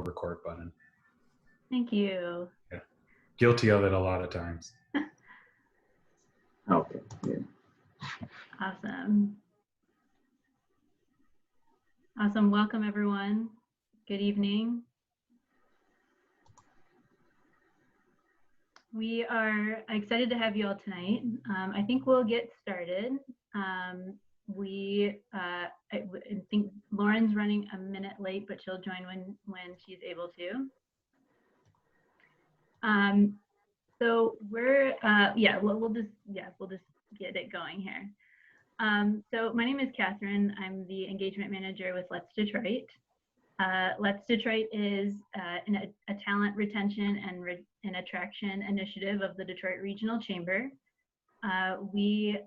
record button. Thank you. Yeah. Guilty of it a lot of times. Okay. Yeah. Awesome. Awesome. Welcome, everyone. Good evening. We are excited to have you all tonight. I think we'll get started. I think Lauren's running a minute late, but she'll join when she's able to. So we're we'll just get it going here. So my name is Catherine. I'm the engagement manager with Let's Detroit. Let's Detroit is a talent retention and attraction initiative of the Detroit Regional Chamber. We're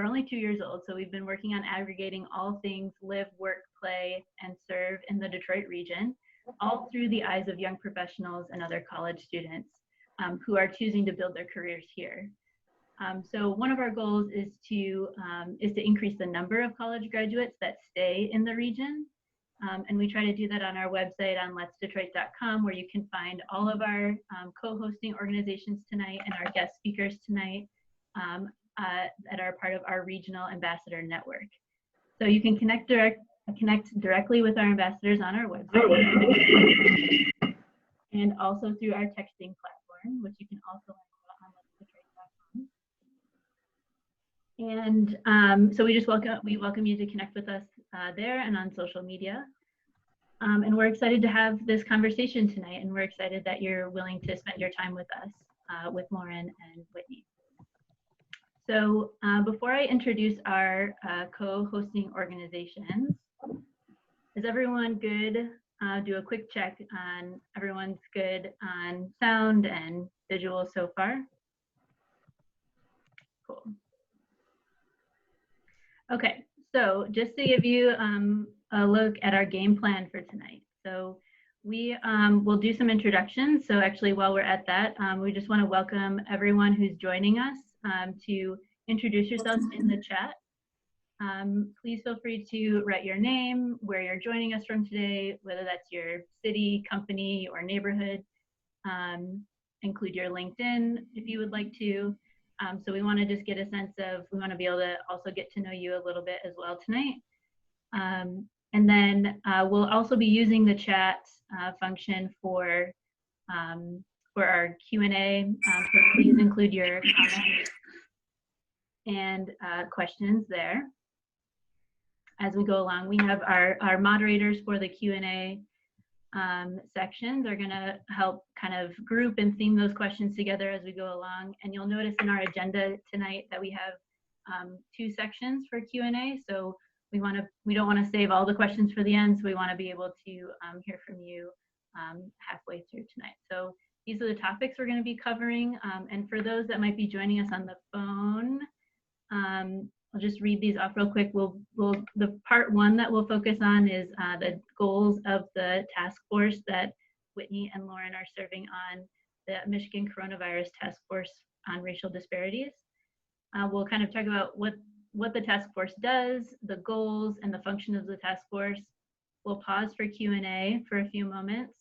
only 2 years old, so we've been working on aggregating all things live, work, play, and serve in the Detroit region, all through the eyes of young professionals and other college students who are choosing to build their careers here. So one of our goals is to increase the number of college graduates that stay in the region. And we try to do that on our website on letsdetroit.com, where you can find all of our co-hosting organizations tonight and our guest speakers tonight that are part of our regional ambassador network. So you can connect directly with our ambassadors on our website and also through our texting platform, which you can also learn about on letsdetroit.com. And so we welcome you to connect with us there and on social media. And we're excited to have this conversation tonight, and we're excited that you're willing to spend your time with us, with Lauren and Whitney. So before I introduce our co-hosting organizations, is everyone good? Do a quick check on everyone's good on sound and visual so far. Cool. Okay, so just to give you a look at our game plan for tonight. So we will do some introductions. So actually, while we're at that, we just want to welcome everyone who's joining us to introduce yourselves in the chat. Please feel free to write your name, where you're joining us from today, whether that's your city, company, or neighborhood. Include your LinkedIn if you would like to. So we want to just get a sense of, we want to be able to also get to know you a little bit as well tonight. And then we'll also be using the chat function for our Q&A. So please include your comments and questions there. As we go along, we have our moderators for the Q&A sections are going to help kind of group and theme those questions together as we go along. And you'll notice in our agenda tonight that we have 2 sections for Q&A. So we don't want to save all the questions for the end. So we want to be able to hear from you halfway through tonight. So these are the topics we're going to be covering. And for those that might be joining us on the phone, I'll just read these off real quick. The part 1 that we'll focus on is the goals of the task force that Whitney and Lauren are serving on, the Michigan Coronavirus Taskforce on Racial Disparities. We'll kind of talk about what the task force does, the goals, and the function of the task force. We'll pause for Q&A for a few moments.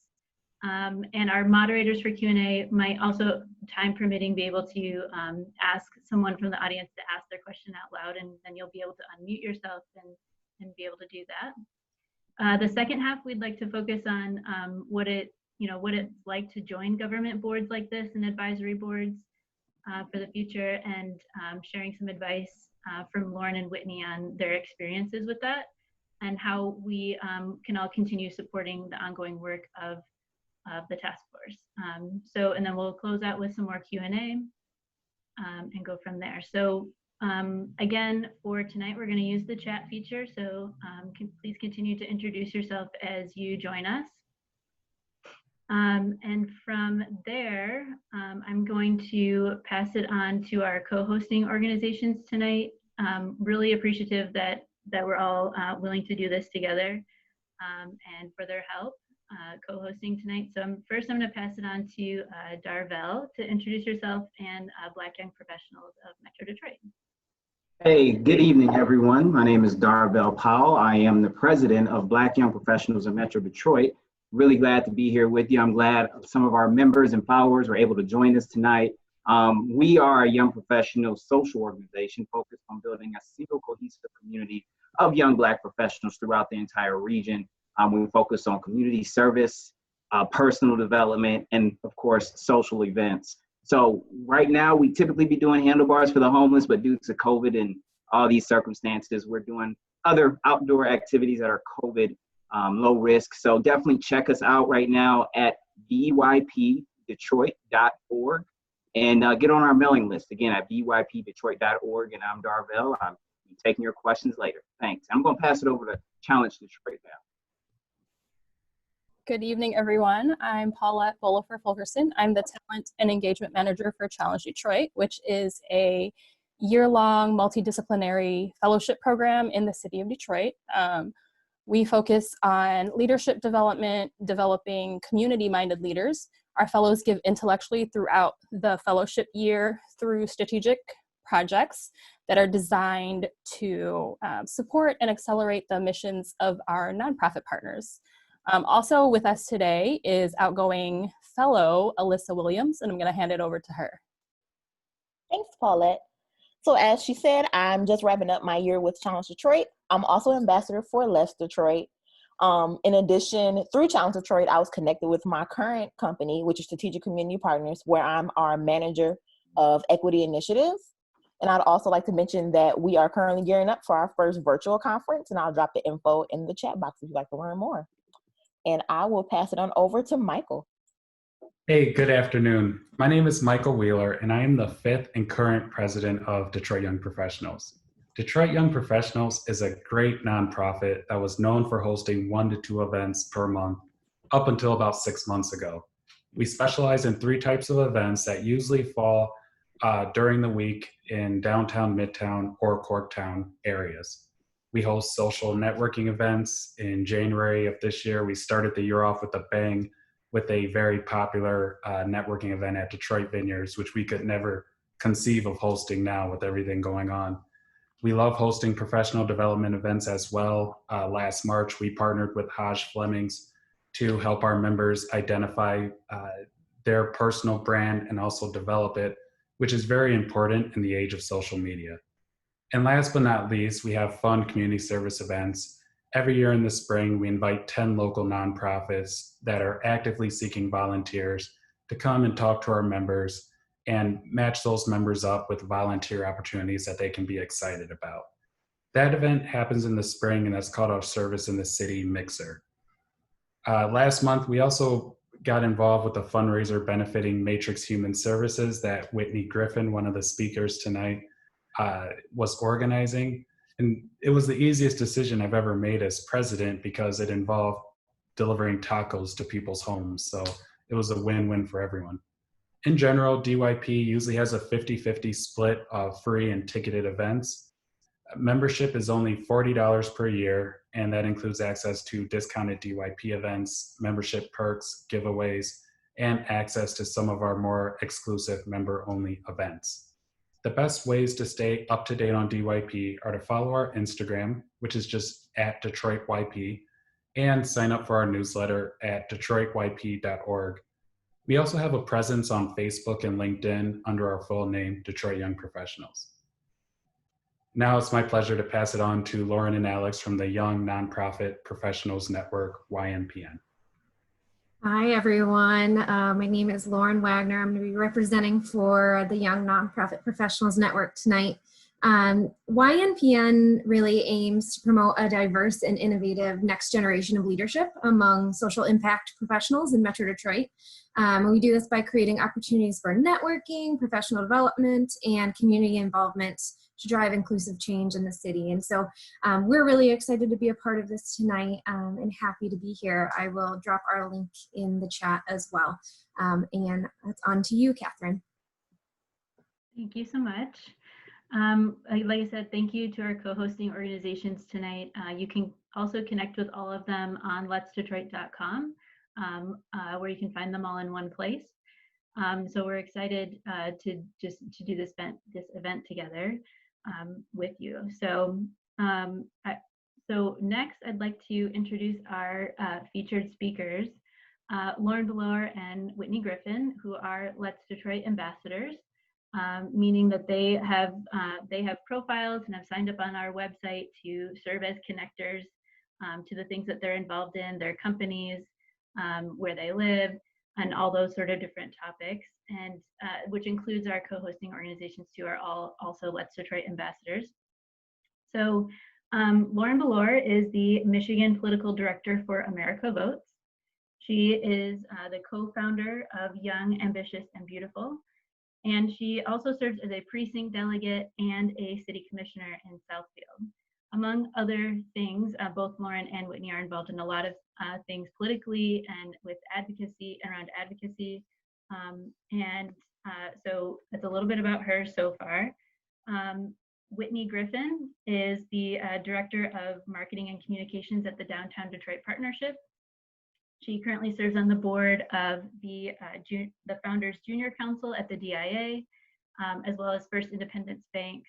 And our moderators for Q&A might also, time permitting, be able to ask someone from the audience to ask their question out loud, and then you'll be able to unmute yourself and be able to do that. The second half, we'd like to focus on what it's like to join government boards like this and advisory boards for the future, and sharing some advice from Lauren and Whitney on their experiences with that, and how we can all continue supporting the ongoing work of the task force. And then we'll close out with some more Q&A and go from there. So again, for tonight, we're going to use the chat feature. So please continue to introduce yourself as you join us. And from there, I'm going to pass it on to our co-hosting organizations tonight. Really appreciative that we're all willing to do this together and for their help. Co-hosting tonight. So first I'm going to pass it on to Darvel to introduce yourself and Black Young Professionals of Metro Detroit. Hey, good evening, everyone. My name is Darvell Powell. I am the president of Black Young Professionals in Metro Detroit. Really glad to be here with you. I'm glad some of our members and followers were able to join us tonight. We are a young professional social organization focused on building a single cohesive community of young Black professionals throughout the entire region. We focus on community service, personal development, and of course, social events. So right now, we typically be doing handlebars for the homeless, but due to COVID and all these circumstances, we're doing other outdoor activities that are COVID low risk. So definitely check us out right now at bypdetroit.org and get on our mailing list again at bypdetroit.org. And I'm Darvell. I'm taking your questions later. Thanks. I'm going to pass it over to Challenge Detroit now. Good evening, everyone. I'm Paulette Bolifer-Fulkerson. I'm the Talent and Engagement Manager for Challenge Detroit, which is a year-long multidisciplinary fellowship program in the city of Detroit. We focus on leadership development, developing community-minded leaders. Our fellows give intellectually throughout the fellowship year through strategic projects that are designed to support and accelerate the missions of our nonprofit partners. Also with us today is outgoing fellow Alyssa Williams, and I'm going to hand it over to her. Thanks, Paulette. So as she said, I'm just wrapping up my year with Challenge Detroit. I'm also ambassador for Let's Detroit. In addition, through Challenge Detroit, I was connected with my current company, which is Strategic Community Partners, where I'm our manager of equity initiatives. And I'd also like to mention that we are currently gearing up for our first virtual conference, and I'll drop the info in the chat box if you'd like to learn more. And I will pass it on over to Michael. Hey, good afternoon. My name is Michael Wheeler, and I am the 5th and current president of Detroit Young Professionals. Detroit Young Professionals is a great nonprofit that was known for hosting 1 to 2 events per month up until about 6 months ago. We specialize in 3 types of events that usually fall during the week in downtown, midtown, or Corktown areas. We host social networking events. In January of this year, we started the year off with a bang with a very popular networking event at Detroit Vineyards, which we could never conceive of hosting now with everything going on. We love hosting professional development events as well. Last March, we partnered with Hodge Flemings to help our members identify their personal brand and also develop it, which is very important in the age of social media. And last but not least, we have fun community service events. Every year in the spring, we invite 10 local nonprofits that are actively seeking volunteers to come and talk to our members and match those members up with volunteer opportunities that they can be excited about. That event happens in the spring, and that's called our Service in the City Mixer. Last month, we also got involved with a fundraiser benefiting Matrix Human Services that Whitney Griffin, one of the speakers tonight, was organizing. And it was the easiest decision I've ever made as president because it involved delivering tacos to people's homes. So it was a win-win for everyone. In general, DYP usually has a 50-50 split of free and ticketed events. Membership is only $40 per year, and that includes access to discounted DYP events, membership perks, giveaways, and access to some of our more exclusive member-only events. The best ways to stay up to date on DYP are to follow our Instagram, which is just at DetroitYP, and sign up for our newsletter at DetroitYP.org. We also have a presence on Facebook and LinkedIn under our full name, Detroit Young Professionals. Now it's my pleasure to pass it on to Lauren and Alex from the Young Nonprofit Professionals Network, YNPN. Hi, everyone. My name is Lauren Wagner. I'm going to be representing for the Young Nonprofit Professionals Network tonight. YNPN really aims to promote a diverse and innovative next generation of leadership among social impact professionals in Metro Detroit. We do this by creating opportunities for networking, professional development, and community involvement to drive inclusive change in the city. And so we're really excited to be a part of this tonight and happy to be here. I will drop our link in the chat as well. And it's on to you, Catherine. Thank you so much. Like I said, thank you to our co-hosting organizations tonight. You can also connect with all of them on letsdetroit.com, where you can find them all in one place. So we're excited to do this event together. with you. So, so next I'd like to introduce our featured speakers, Lauren Bealore and Whitney Griffin, who are Let's Detroit ambassadors, meaning that they have profiles and have signed up on our website to serve as connectors to the things that they're involved in, their companies, where they live, and all those sort of different topics, and which includes our co-hosting organizations too, are all also Let's Detroit ambassadors. So Lauren Bealore is the Michigan Political Director for America Votes. She is the co-founder of Young, Ambitious, and Beautiful. And she also serves as a precinct delegate and a city commissioner in Southfield. Among other things, both Lauren and Whitney are involved in a lot of things politically and with advocacy, around advocacy. So that's a little bit about her so far. Whitney Griffin is the Director of Marketing and Communications at the Downtown Detroit Partnership. She currently serves on the board of the Founders Junior Council at the DIA, as well as First Independence Bank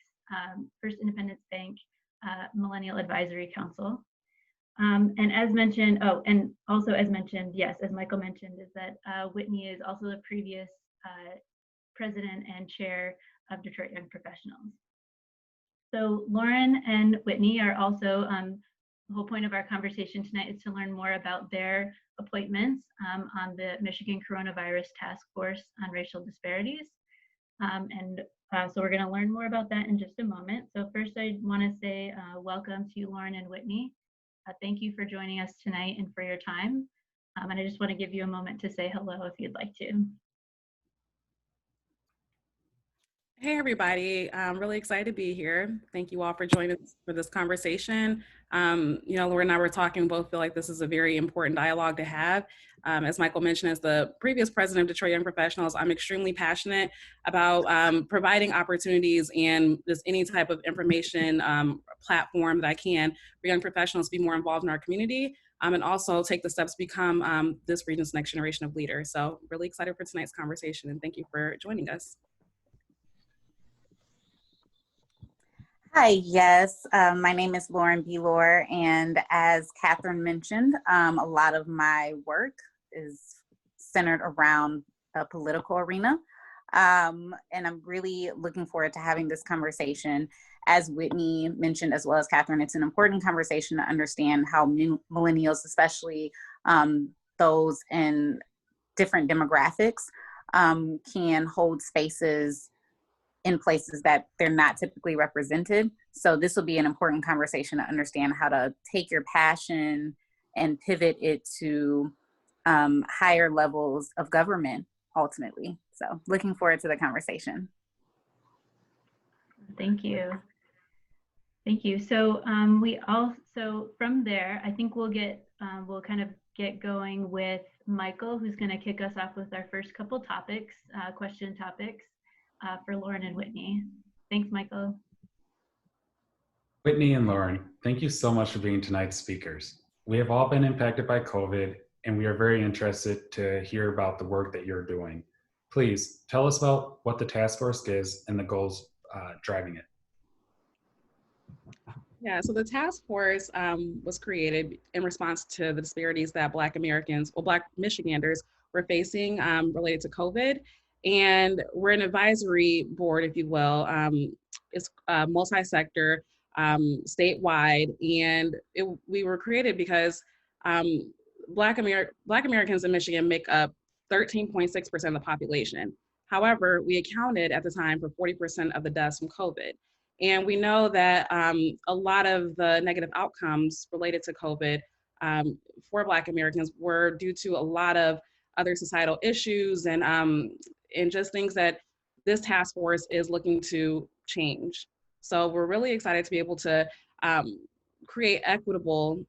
Millennial Advisory Council. And as mentioned, and also as mentioned, yes, as Michael mentioned, is that Whitney is also the previous president and chair of Detroit Young Professionals. So Lauren and Whitney are also, the whole point of our conversation tonight is to learn more about their appointments on the Michigan Coronavirus Taskforce on Racial Disparities. So we're going to learn more about that in just a moment. So first I want to say welcome to Lauren and Whitney. Thank you for joining us tonight and for your time. And I just want to give you a moment to say hello if you'd like to. Hey everybody, I'm really excited to be here. Thank you all for joining us for this conversation. You know, Laura and I were talking, both feel like this is a very important dialogue to have. As Michael mentioned, as the previous president of Detroit Young Professionals, I'm extremely passionate about providing opportunities and just any type of information platform that I can for young professionals to be more involved in our community, and also take the steps to become this region's next generation of leaders. So really excited for tonight's conversation, and thank you for joining us. Hi, yes, my name is Lauren Bealore, and as Catherine mentioned, a lot of my work is centered around a political arena, and I'm really looking forward to having this conversation. As Whitney mentioned, as well as Catherine, it's an important conversation to understand how millennials, especially those in different demographics, can hold spaces in places that they're not typically represented. So this will be an important conversation to understand how to take your passion and pivot it to higher levels of government ultimately. So looking forward to the conversation. Thank you. Thank you. So so from there, I think we'll kind of get going with Michael, who's going to kick us off with our first couple topics, question topics. For Lauren and Whitney. Thanks, Michael. Whitney and Lauren, thank you so much for being tonight's speakers. We have all been impacted by COVID, and we are very interested to hear about the work that you're doing. Please tell us about what the task force is and the goals driving it. Yeah, so the task force was created in response to the disparities that Black Americans, or Black Michiganders, were facing related to COVID. And we're an advisory board, if you will. It's multi-sector, statewide, and we were created because Black Americans in Michigan make up 13.6% of the population. However, we accounted at the time for 40% of the deaths from COVID. And we know that a lot of the negative outcomes related to COVID for Black Americans were due to a lot of other societal issues and just things that this task force is looking to change. So we're really excited to be able to create equitable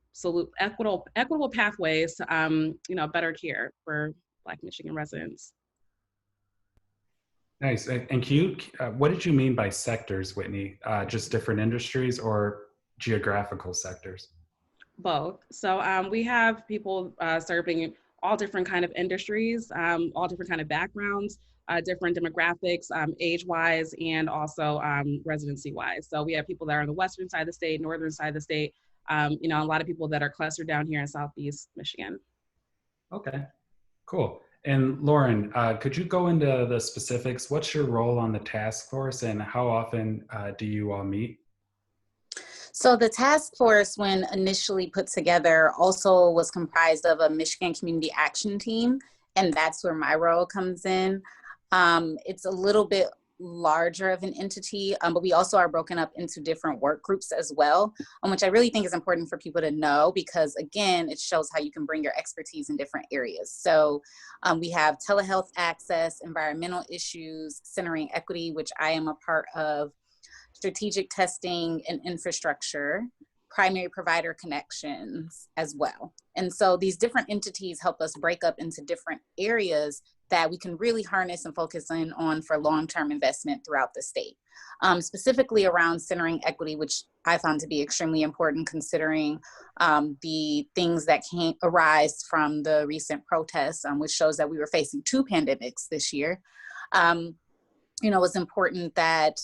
pathways to better care for Black Michigan residents. Nice. And can you, what did you mean by sectors, Whitney? Just different industries or geographical sectors? Both. So we have people serving all different kind of industries, all different kind of backgrounds, different demographics, age-wise, and also residency-wise. So we have people that are on the western side of the state, northern side of the state, you know, a lot of people that are clustered down here in Southeast Michigan. Okay, cool. And Lauren, could you go into the specifics? What's your role on the task force and how often do you all meet? So the task force, when initially put together, also was comprised of a Michigan Community Action Team, and that's where my role comes in. It's a little bit larger of an entity, but we also are broken up into different work groups as well, which I really think is important for people to know because, again, it shows how you can bring your expertise in different areas. So we have telehealth access, environmental issues, centering equity, which I am a part of, strategic testing and infrastructure, primary provider connections as well. And so these different entities help us break up into different areas that we can really harness and focus in on for long-term investment throughout the state. Specifically around centering equity, which I found to be extremely important considering the things that can arise from the recent protests, which shows that we were facing 2 pandemics this year. You know, it's important that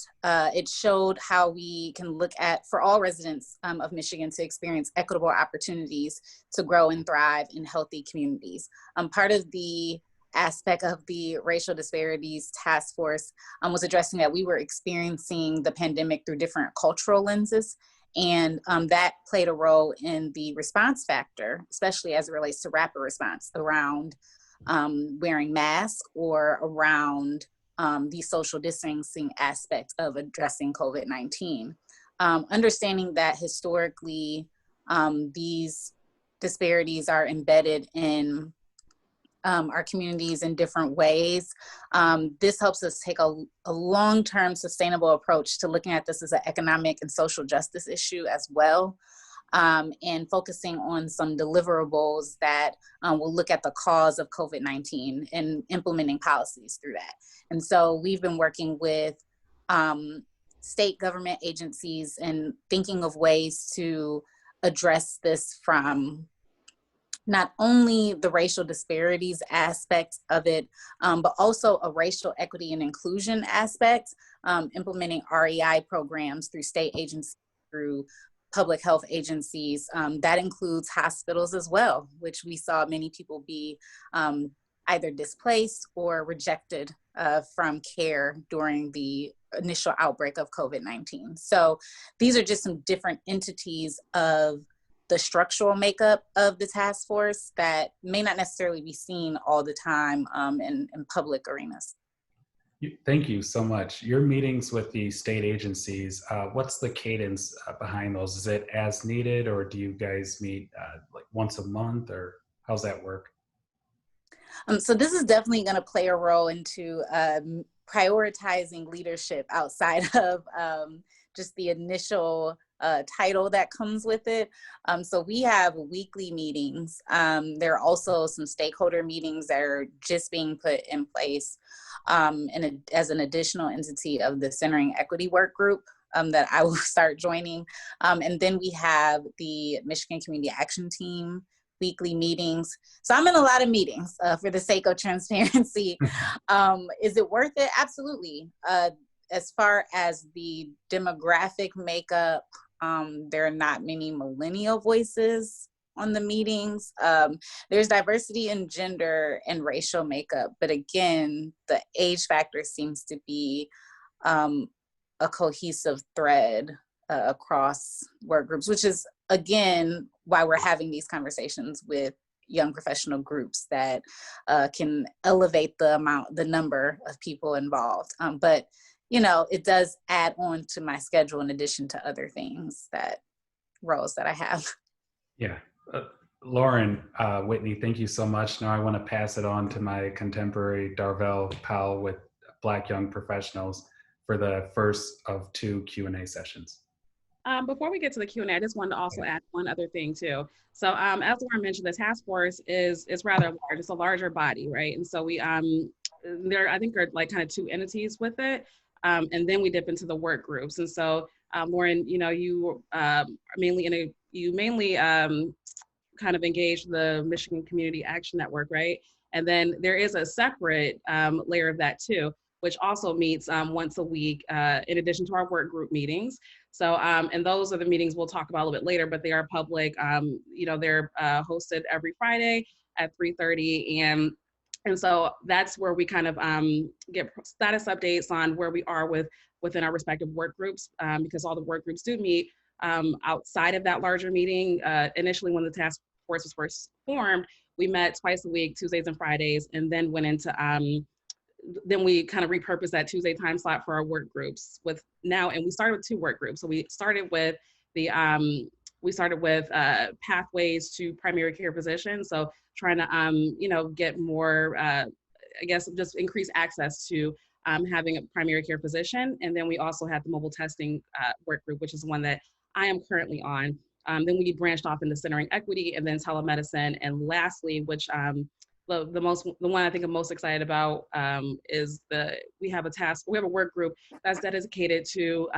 it showed how we can look at, for all residents of Michigan, to experience equitable opportunities to grow and thrive in healthy communities. Part of the aspect of the Racial Disparities Taskforce was addressing that we were experiencing the pandemic through different cultural lenses. And that played a role in the response factor, especially as it relates to rapid response around wearing masks or around the social distancing aspect of addressing COVID-19. Understanding that historically these disparities are embedded in our communities in different ways. This helps us take a long-term sustainable approach to looking at this as an economic and social justice issue as well. And focusing on some deliverables that will look at the cause of COVID-19 and implementing policies through that. And so we've been working with state government agencies and thinking of ways to address this from not only the racial disparities aspect of it, but also a racial equity and inclusion aspect, implementing REI programs through state agencies, through public health agencies. That includes hospitals as well, which we saw many people be either displaced or rejected from care during the initial outbreak of COVID-19. So these are just some different entities of the structural makeup of the task force that may not necessarily be seen all the time in public arenas. Thank you so much. Your meetings with the state agencies, what's the cadence behind those? Is it as needed, or do you guys meet like once a month, or how's that work? So this is definitely going to play a role into prioritizing leadership outside of just the initial title that comes with it. So we have weekly meetings. There are also some stakeholder meetings that are just being put in place as an additional entity of the Centering Equity Work Group that I will start joining. And then we have the Michigan Community Action Team weekly meetings. So I'm in a lot of meetings for the sake of transparency. Is it worth it? Absolutely. As far as the demographic makeup, there are not many millennial voices on the meetings. There's diversity in gender and racial makeup, but again, the age factor seems to be a cohesive thread across work groups, which is, again, why we're having these conversations with young professional groups that can elevate the number of people involved. But you know, it does add on to my schedule in addition to other things, roles that I have. Yeah. Lauren, Whitney, thank you so much. Now I want to pass it on to my contemporary Darvell Powell with Black Young Professionals for the first of 2 Q&A sessions. Before we get to the Q&A, I just wanted to also add one other thing too. So as Lauren mentioned, the task force is rather large. It's a larger body, right? And so we, I think there are like kind of 2 entities with it. And then we dip into the work groups. And so, Lauren, you know, you mainly kind of engage the Michigan Community Action Network, right? And then there is a separate layer of that too, which also meets once a week in addition to our work group meetings. So, and those are the meetings we'll talk about a little bit later, but they are public. They're hosted every Friday at 3:30, and so that's where we kind of get status updates on where we are within our respective work groups, because all the work groups do meet outside of that larger meeting. Initially, when the task force was first formed, we met twice a week, Tuesdays and Fridays, and then went into then we kind of repurposed that Tuesday time slot for our work groups and we started with 2 work groups. So we started with pathways to primary care physicians. So trying to, get more, just increase access to having a primary care physician. And then we also had the mobile testing work group, which is one that I am currently on. Then we branched off into centering equity and then telemedicine. And lastly, which the one I think I'm most excited about is we have a work group that's dedicated to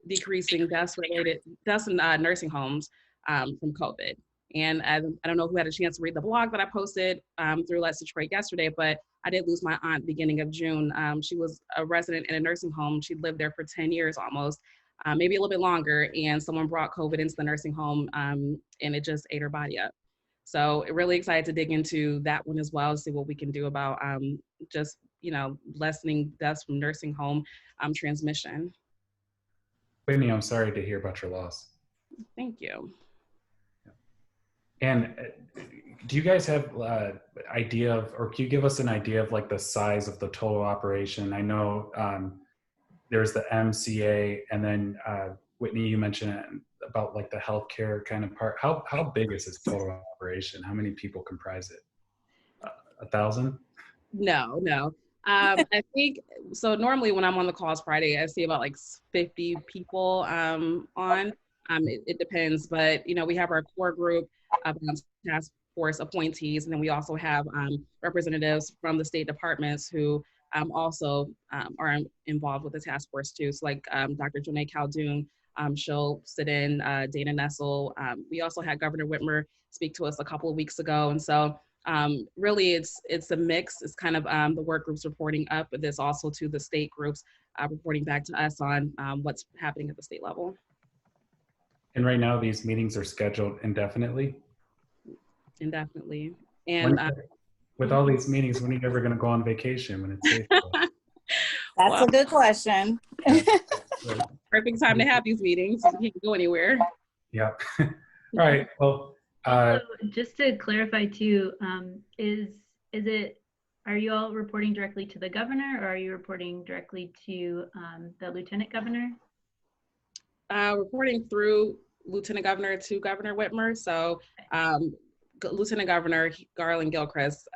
decreasing deaths in nursing homes from COVID. And I don't know who had a chance to read the blog that I posted through Let's Detroit yesterday, but I did lose my aunt beginning of June. She was a resident in a nursing home. She lived there for 10 years almost, maybe a little bit longer, and someone brought COVID into the nursing home and it just ate her body up. So really excited to dig into that one as well, to see what we can do about lessening deaths from nursing home transmission. Whitney, I'm sorry to hear about your loss. Thank you. And do you guys have idea of, or can you give us an idea of like the size of the total operation? I know there's the MCA, and then Whitney, you mentioned about like the healthcare kind of part. How big is this total operation? How many people comprise it? 1,000? No. I think, so normally when I'm on the calls Friday, I see about like 50 people on. It depends, but we have our core group of task force appointees, and then we also have representatives from the state departments who also are involved with the task force too. So like Dr. Janae Caldoon, she'll sit in, Dana Nessel. We also had Governor Whitmer speak to us a couple of weeks ago. And so really it's a mix. It's kind of the work groups reporting up, but there's also to the state groups reporting back to us on what's happening at the state level. And right now these meetings are scheduled indefinitely? Indefinitely. And with all these meetings, when are you ever going to go on vacation when it's safe? That's a good question. Perfect time to have these meetings. You can't go anywhere. Yeah. All right. Well, so just to clarify too, are you all reporting directly to the governor, or are you reporting directly to the lieutenant governor? Reporting through Lieutenant Governor to Governor Whitmer. So Lieutenant Governor Garland Gilchrist,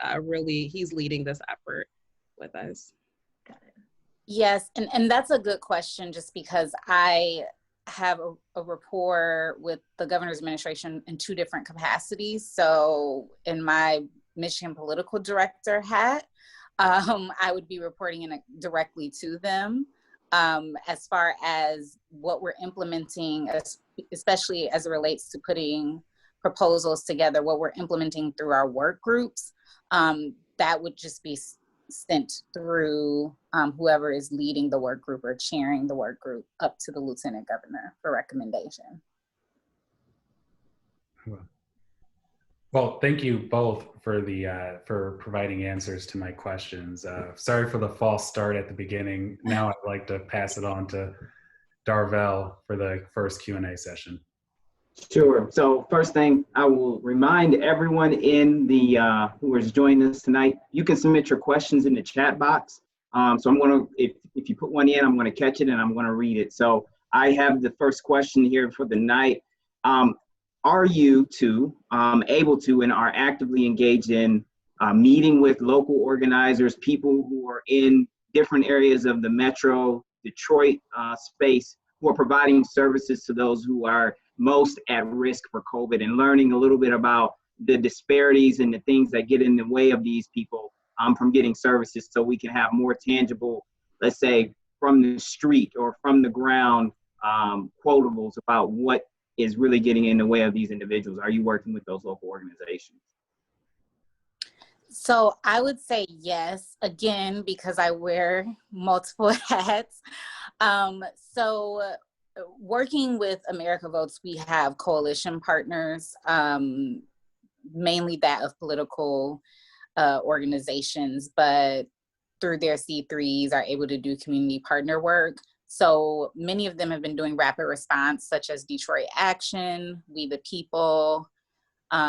he's leading this effort with us. Got it. Yes, and that's a good question, just because I have a rapport with the governor's administration in 2 different capacities. So in my Michigan political director hat, I would be reporting directly to them. As far as what we're implementing, especially as it relates to putting proposals together, what we're implementing through our work groups, that would just be sent through whoever is leading the work group or chairing the work group up to the lieutenant governor for recommendation. Well, thank you both for providing answers to my questions. Sorry for the false start at the beginning. Now I'd like to pass it on to Darvell for the first Q&A session. Sure. So first thing, I will remind everyone in the who is joining us tonight, you can submit your questions in the chat box. So I'm going to, if you put one in, I'm going to catch it and I'm going to read it. So I have the first question here for the night. Are you two able to and are actively engaged in meeting with local organizers, people who are in different areas of the Metro Detroit space, who are providing services to those who are most at risk for COVID, and learning a little bit about the disparities and the things that get in the way of these people from getting services, so we can have more tangible, let's say, from the street or from the ground quotables about what is really getting in the way of these individuals? Are you working with those local organizations? So I would say yes, again, because I wear multiple hats. So working with America Votes, we have coalition partners, mainly that of political organizations, but through their C3s are able to do community partner work. So many of them have been doing rapid response, such as Detroit Action, We the People,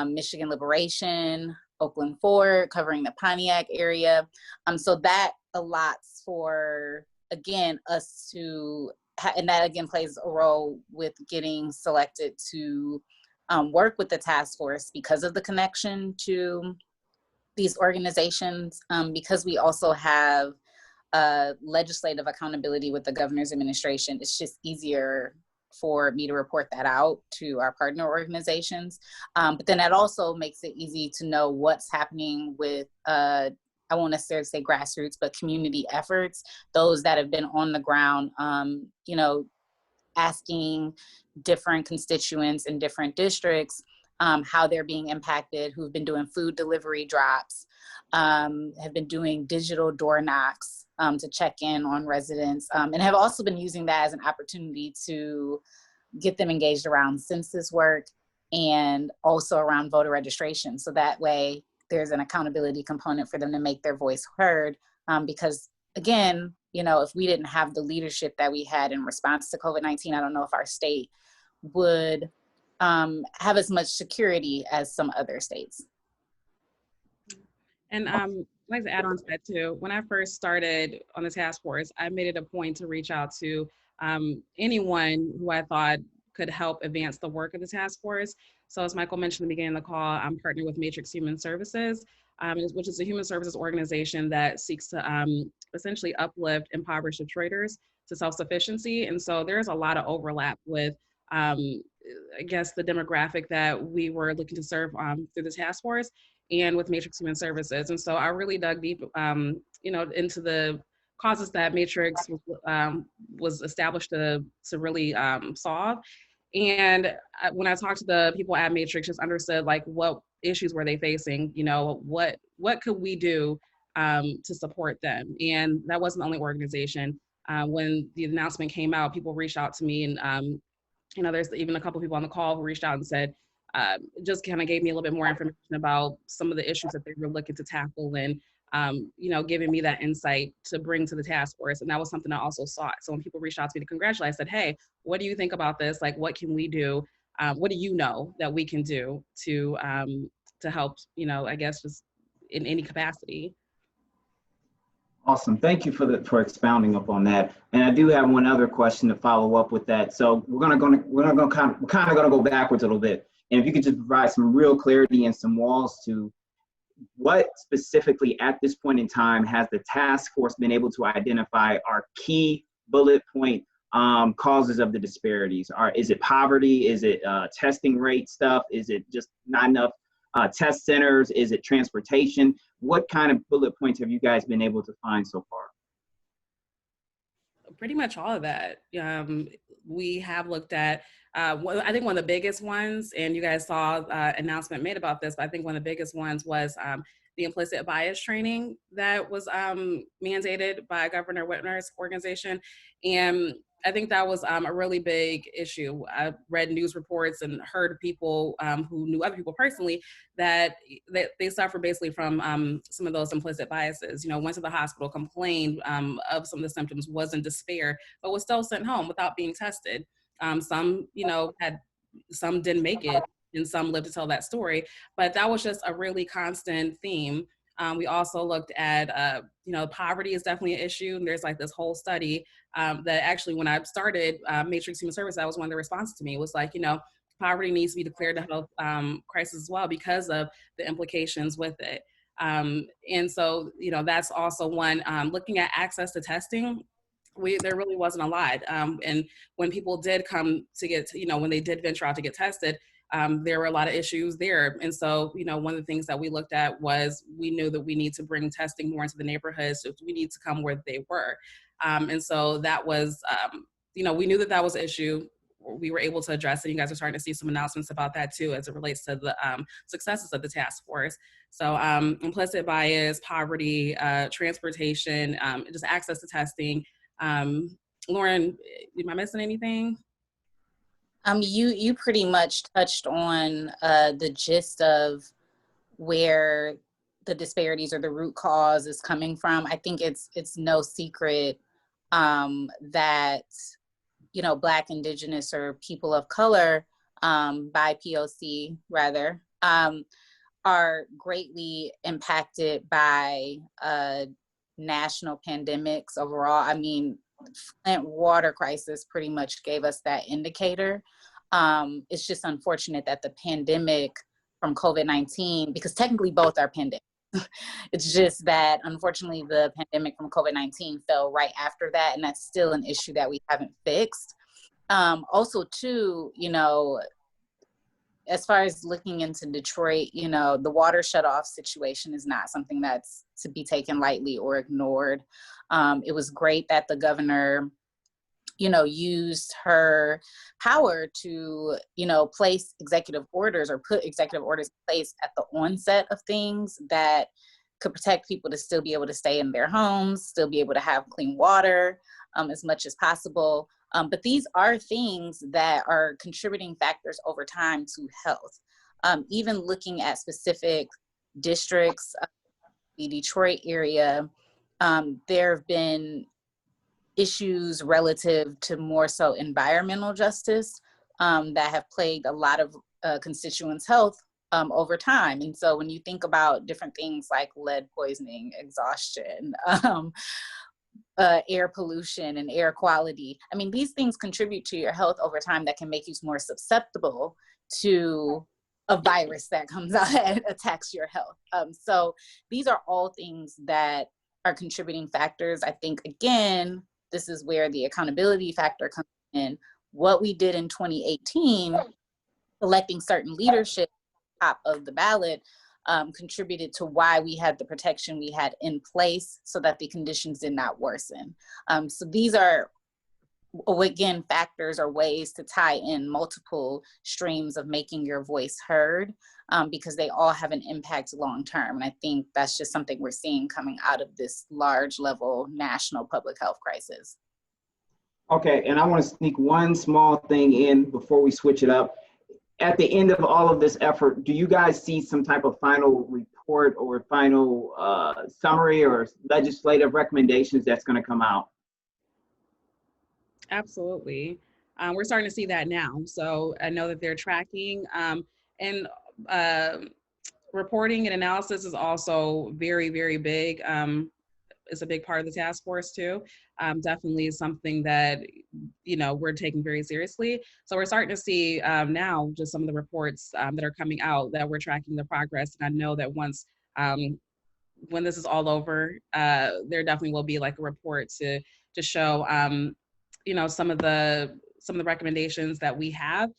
Michigan Liberation, Oakland Ford, covering the Pontiac area. So that allots for, again, us to, and that again plays a role with getting selected to work with the task force because of the connection to these organizations, because we also have legislative accountability with the governor's administration. It's just easier for me to report that out to our partner organizations. But then that also makes it easy to know what's happening with, I won't necessarily say grassroots, but community efforts, those that have been on the ground, you know, asking different constituents in different districts how they're being impacted, who've been doing food delivery drops, have been doing digital door knocks to check in on residents, and have also been using that as an opportunity to get them engaged around census work and also around voter registration. So that way there's an accountability component for them to make their voice heard, because again, you know, if we didn't have the leadership that we had in response to COVID-19, I don't know if our state would have as much security as some other states. And I'd like to add on to that too. When I first started on the task force, I made it a point to reach out to anyone who I thought could help advance the work of the task force. So as Michael mentioned in the beginning of the call, I'm partnered with Matrix Human Services, which is a human services organization that seeks to essentially uplift impoverished Detroiters to self-sufficiency. And so there's a lot of overlap with, I guess, the demographic that we were looking to serve through the task force and with Matrix Human Services. And so I really dug deep, you know, into the causes that Matrix was established to really solve. And when I talked to the people at Matrix, just understood like what issues were they facing, you know, what could we do to support them. And that wasn't the only organization. When the announcement came out, people reached out to me, and you know, there's even a couple people on the call who reached out and said, just kind of gave me a little bit more information about some of the issues that they were looking to tackle, and you know, giving me that insight to bring to the task force. And that was something I also sought. So when people reached out to me to congratulate, I said, hey, what do you think about this? Like, what can we do? What do you know that we can do to help, you know, I guess just in any capacity? Awesome. Thank you for expounding upon that. And I do have one other question to follow up with that. So we're kind of gonna go backwards a little bit. And if you could just provide some real clarity and some walls to what specifically at this point in time has the task force been able to identify are key bullet point causes of the disparities? Is it poverty? Is it testing rate stuff? Is it just not enough test centers? Is it transportation? What kind of bullet points have you guys been able to find so far? Pretty much all of that. We have looked at, I think one of the biggest ones, and you guys saw an announcement made about this, but I think one of the biggest ones was the implicit bias training that was mandated by Governor Whitner's organization. And I think that was a really big issue. I read news reports and heard people who knew other people personally that they suffer basically from some of those implicit biases. You know, went to the hospital, complained of some of the symptoms, was in despair, but was still sent home without being tested. Some, you know, some didn't make it, and some lived to tell that story. But that was just a really constant theme. We also looked at, you know, poverty is definitely an issue. And there's like this whole study that actually, when I started Matrix Human Service, that was one of the responses to me was like, you know, poverty needs to be declared a health crisis as well because of the implications with it. And so, you know, that's also one. Looking at access to testing, there really wasn't a lot. And when people did come to get, you know, when they did venture out to get tested, there were a lot of issues there. And so, you know, one of the things that we looked at was we knew that we need to bring testing more into the neighborhoods. So we need to come where they were. And so that was, you know, we knew that that was an issue. we were able to address it. You guys are starting to see some announcements about that too, as it relates to the successes of the task force. So implicit bias, poverty, transportation, just access to testing. Lauren, am I missing anything? You pretty much touched on the gist of where the disparities or the root cause is coming from. I think it's no secret that, you know, Black, Indigenous, or people of color, by POC rather, are greatly impacted by national pandemics overall. I mean, Flint water crisis pretty much gave us that indicator. It's just unfortunate that the pandemic from COVID-19, because technically both are pandemics. It's just that unfortunately the pandemic from COVID-19 fell right after that, and that's still an issue that we haven't fixed. Also too, you know, as far as looking into Detroit, you know, the water shutoff situation is not something that's to be taken lightly or ignored. It was great that the governor, you know, used her power to, you know, place executive orders or put executive orders in place at the onset of things that could protect people to still be able to stay in their homes, still be able to have clean water as much as possible. But these are things that are contributing factors over time to health. Even looking at specific districts, the Detroit area, there have been issues relative to more so environmental justice that have plagued a lot of constituents' health over time. And so when you think about different things like lead poisoning, exhaustion, air pollution and air quality, I mean, these things contribute to your health over time that can make you more susceptible to a virus that comes out and attacks your health. So these are all things that are contributing factors. I think, again, this is where the accountability factor comes in. What we did in 2018, electing certain leadership top of the ballot, contributed to why we had the protection we had in place so that the conditions did not worsen. So these are, again, factors or ways to tie in multiple streams of making your voice heard, because they all have an impact long term. And I think that's just something we're seeing coming out of this large level national public health crisis. Okay, and I want to sneak one small thing in before we switch it up. At the end of all of this effort, do you guys see some type of final report or final summary or legislative recommendations that's going to come out? Absolutely. We're starting to see that now. So I know that they're tracking and reporting and analysis is also very, very big. It's a big part of the task force too. Definitely something that, you know, we're taking very seriously. So we're starting to see now just some of the reports that are coming out that we're tracking the progress. And I know that once, when this is all over, there definitely will be like a report to show, you know, some of the recommendations that we have.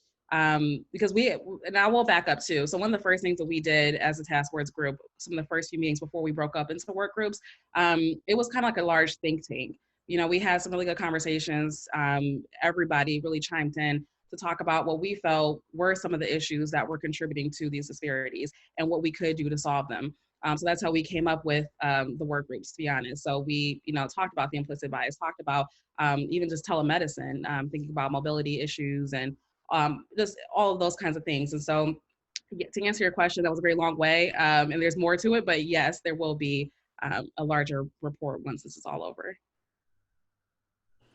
Because and I will back up too. So one of the first things that we did as a task force group, some of the first few meetings before we broke up into work groups, it was kind of like a large think tank. You know, we had some really good conversations. Everybody really chimed in to talk about what we felt were some of the issues that were contributing to these disparities and what we could do to solve them. So that's how we came up with the work groups, to be honest. So we, you know, talked about the implicit bias, talked about even just telemedicine, thinking about mobility issues and just all of those kinds of things. And so to answer your question, that was a very long way and there's more to it, but yes, there will be a larger report once this is all over.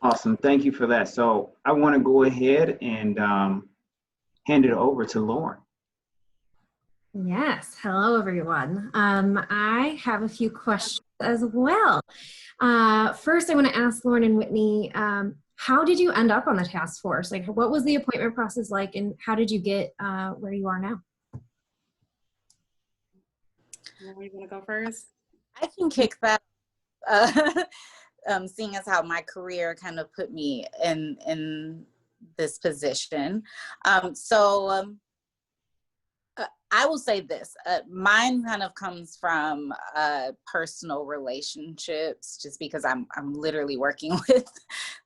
Awesome, thank you for that. So I want to go ahead and hand it over to Lauren. Yes, hello everyone. I have a few questions as well. First, I want to ask Lauren and Whitney, how did you end up on the task force? Like, what was the appointment process like, and how did you get where you are now? You want to go first? I can kick that. Seeing as how my career kind of put me in this position. I will say this, mine kind of comes from personal relationships, just because I'm literally working with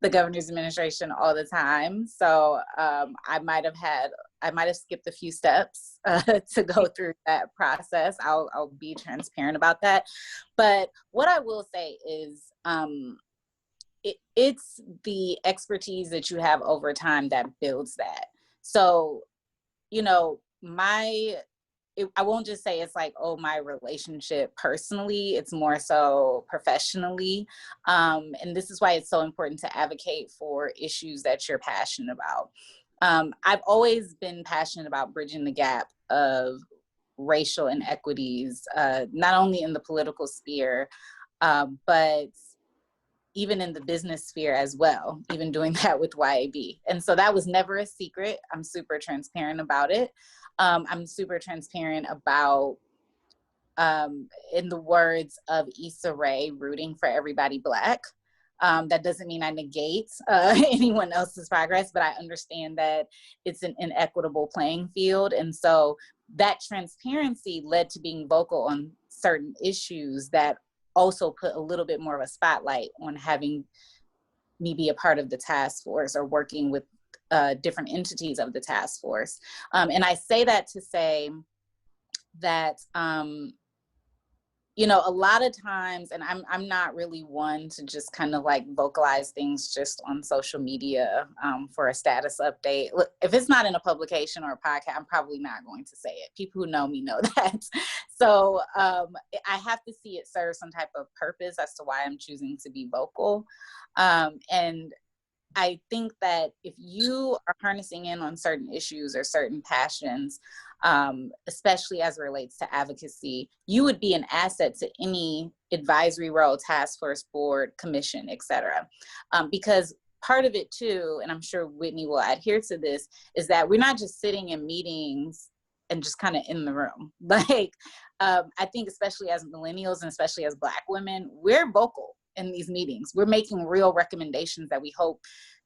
the governor's administration all the time. So I might have skipped a few steps to go through that process. I'll be transparent about that. But what I will say is it's the expertise that you have over time that builds that. So, you know, I won't just say it's like, oh, my relationship personally, it's more so professionally. And this is why it's so important to advocate for issues that you're passionate about. I've always been passionate about bridging the gap of racial inequities, not only in the political sphere, but even in the business sphere as well, even doing that with YAB. And so that was never a secret. I'm super transparent about it. I'm super transparent about, in the words of Issa Rae, rooting for everybody Black. That doesn't mean I negate anyone else's progress, but I understand that it's an inequitable playing field. And so that transparency led to being vocal on certain issues that also put a little bit more of a spotlight on having me be a part of the task force or working with different entities of the task force. And I say that to say that, you know, a lot of times, and I'm not really one to just kind of like vocalize things just on social media for a status update. Look, if it's not in a publication or a podcast, I'm probably not going to say it. People who know me know that. So I have to see it serve some type of purpose as to why I'm choosing to be vocal. And I think that if you are harnessing in on certain issues or certain passions, especially as it relates to advocacy, you would be an asset to any advisory role, task force, board, commission, et cetera. Because part of it too, and I'm sure Whitney will adhere to this, is that we're not just sitting in meetings and just kind of in the room. Like, I think especially as millennials and especially as Black women, we're vocal in these meetings. We're making real recommendations that we hope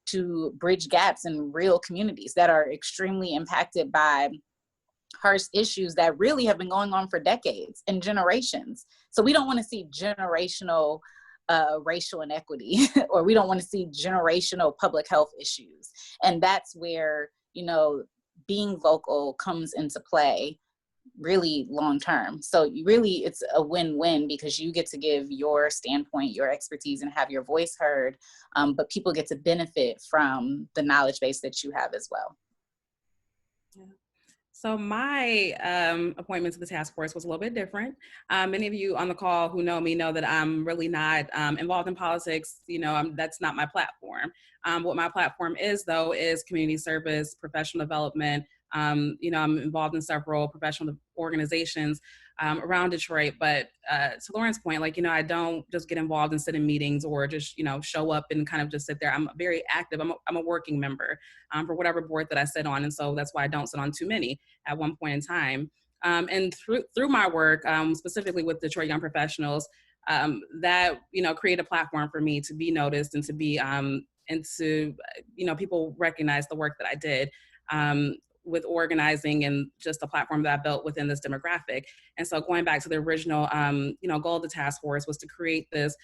to bridge gaps in real communities that are extremely impacted by harsh issues that really have been going on for decades and generations. So we don't want to see generational racial inequity, or we don't want to see generational public health issues. And that's where, you know, being vocal comes into play really long term. So you really, it's a win-win, because you get to give your standpoint, your expertise, and have your voice heard, but people get to benefit from the knowledge base that you have as well. Yeah. So my appointment to the task force was a little bit different. Many of you on the call who know me know that I'm really not involved in politics. You know, that's not my platform. What my platform is, though, is community service, professional development. You know, I'm involved in several professional organizations around Detroit, but to Lauren's point, like, you know, I don't just get involved and sit in meetings or just, you know, show up and kind of just sit there. I'm very active. I'm a working member for whatever board that I sit on. And so that's why I don't sit on too many at one point in time. And through my work, specifically with Detroit Young Professionals, that, you know, create a platform for me to be noticed and to be, and to, you know, people recognize the work that I did. With organizing and just the platform that I built within this demographic. And so going back to the original, you know, goal of the task force was to create this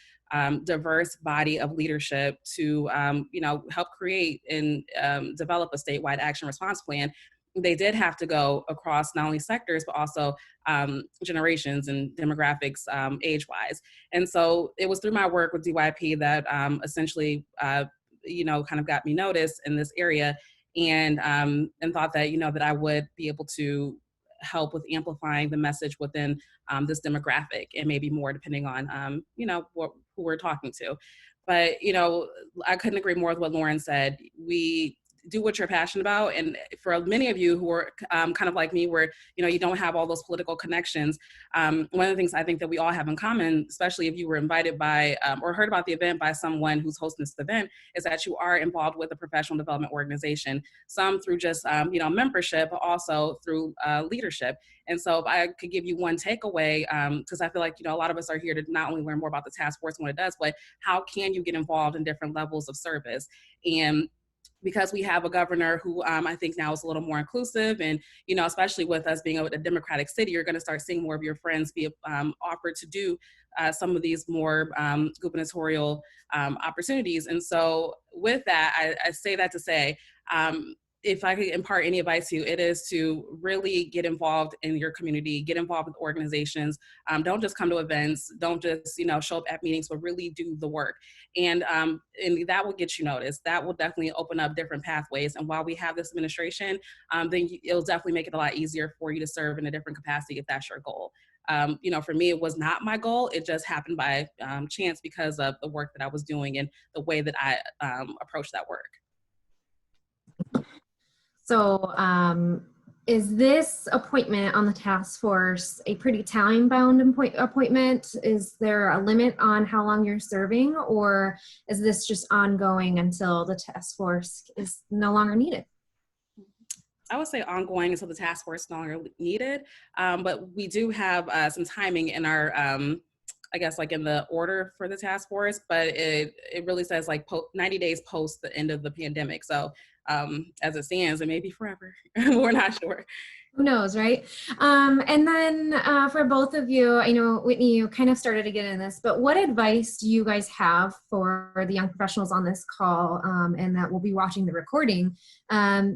diverse body of leadership to, you know, help create and develop a statewide action response plan. They did have to go across not only sectors, but also generations and demographics age-wise. And so it was through my work with DYP that essentially, you know, kind of got me noticed in this area. And thought that, you know, that I would be able to help with amplifying the message within this demographic, and maybe more depending on, you know, who we're talking to. But, you know, I couldn't agree more with what Lauren said. We do what you're passionate about. And for many of you who are kind of like me, where, you know, you don't have all those political connections, one of the things I think that we all have in common, especially if you were invited by or heard about the event by someone who's hosting this event, is that you are involved with a professional development organization, some through just, you know, membership, but also through leadership. And so if I could give you one takeaway, because I feel like, you know, a lot of us are here to not only learn more about the task force and what it does, but how can you get involved in different levels of service? And because we have a governor who I think now is a little more inclusive, and especially with us being a Democratic city, you're going to start seeing more of your friends be offered to do some of these more gubernatorial opportunities. And so with that, I say that to say, if I could impart any advice to you, it is to really get involved in your community, get involved with organizations. Don't just come to events, don't just show up at meetings, but really do the work. And that will get you noticed. That will definitely open up different pathways. And while we have this administration, then it'll definitely make it a lot easier for you to serve in a different capacity if that's your goal. For me, it was not my goal. It just happened by chance because of the work that I was doing and the way that I approached that work. So is this appointment on the task force a pretty time-bound appointment? Is there a limit on how long you're serving, or is this just ongoing until the task force is no longer needed? I would say ongoing until the task force is no longer needed, but we do have some timing in our, I guess, like in the order for the task force, but it really says like 90 days post the end of the pandemic. So as it stands, it may be forever. We're not sure. Who knows, right? And then for both of you, I know, Whitney, you kind of started to get in this, but what advice do you guys have for the young professionals on this call and that will be watching the recording,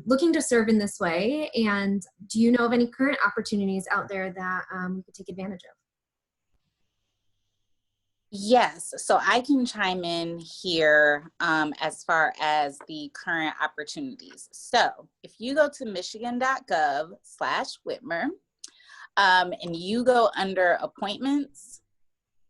looking to serve in this way? And do you know of any current opportunities out there that we could take advantage of? Yes, so I can chime in here as far as the current opportunities. So if you go to michigan.gov/Whitmer and you go under appointments,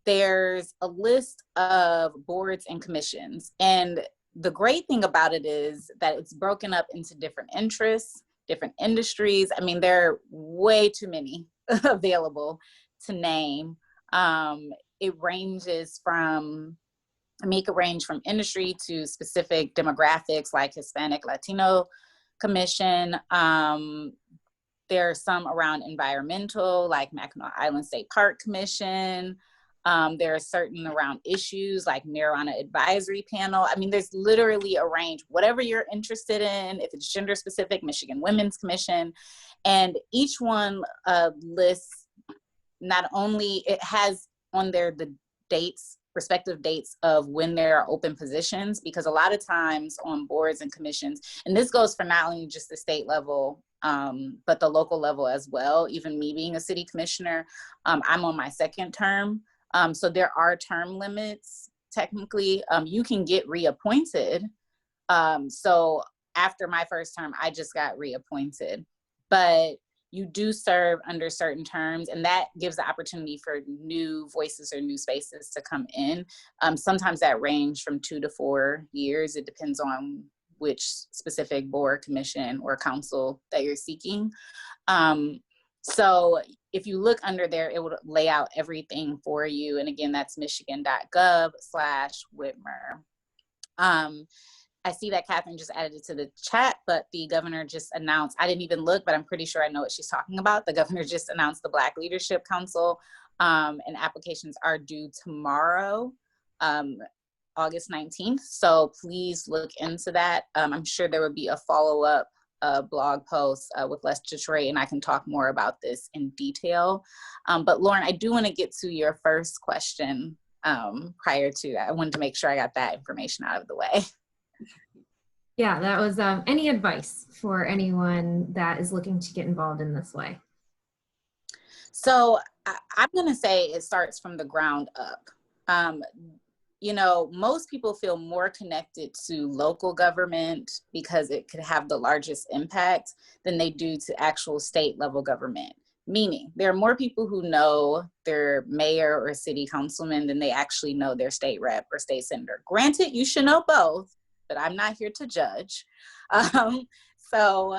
there's a list of boards and commissions. And the great thing about it is that it's broken up into different interests, different industries. I mean, there are way too many available to name. It ranges from, it could range from industry to specific demographics like Hispanic, Latino Commission. There are some around environmental, like Mackinac Island State Park Commission. There are certain around issues like Marijuana Advisory Panel. I mean, there's literally a range, whatever you're interested in, if it's gender specific, Michigan Women's Commission. And each one lists, not only, it has on there the dates, respective dates of when there are open positions, because a lot of times on boards and commissions, and this goes for not only just the state level, but the local level as well. Even me being a city commissioner, I'm on my second term. So there are term limits. Technically, you can get reappointed. So after my first term, I just got reappointed, but you do serve under certain terms, and that gives the opportunity for new voices or new spaces to come in. Sometimes that range from 2 to 4 years. It depends on which specific board, commission, or council that you're seeking. So if you look under there, it will lay out everything for you. And again, that's michigan.gov/Whitmer. I see that Catherine just added it to the chat, but the governor just announced, I didn't even look, but I'm pretty sure I know what she's talking about. The governor just announced the Black Leadership Council, and applications are due tomorrow, August 19th. So please look into that. I'm sure there would be a follow-up blog post with Les Detroit, and I can talk more about this in detail. But Lauren, I do want to get to your first question prior to that. I wanted to make sure I got that information out of the way. Yeah, that was any advice for anyone that is looking to get involved in this way? So I'm going to say it starts from the ground up. Most people feel more connected to local government because it could have the largest impact than they do to actual state level government. Meaning there are more people who know their mayor or city councilman than they actually know their state rep or state senator. Granted, you should know both, but I'm not here to judge. So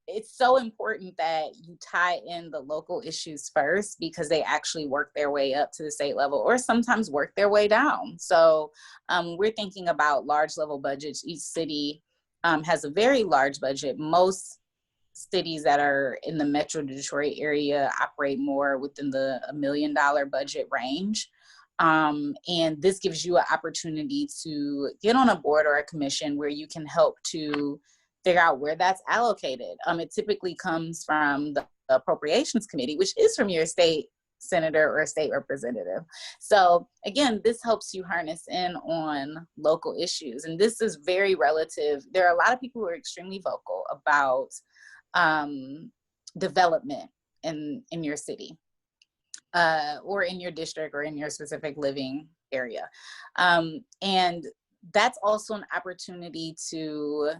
it's so important that you tie in the local issues first, because they actually work their way up to the state level or sometimes work their way down. So we're thinking about large level budgets. Each city has a very large budget. Most cities that are in the Metro Detroit area operate more within the $1 million budget range. And this gives you an opportunity to get on a board or a commission where you can help to figure out where that's allocated. It typically comes from the Appropriations Committee, which is from your state senator or state representative. So again, this helps you harness in on local issues. And this is very relative. There are a lot of people who are extremely vocal about development in your city. Or in your district or in your specific living area. And that's also an opportunity to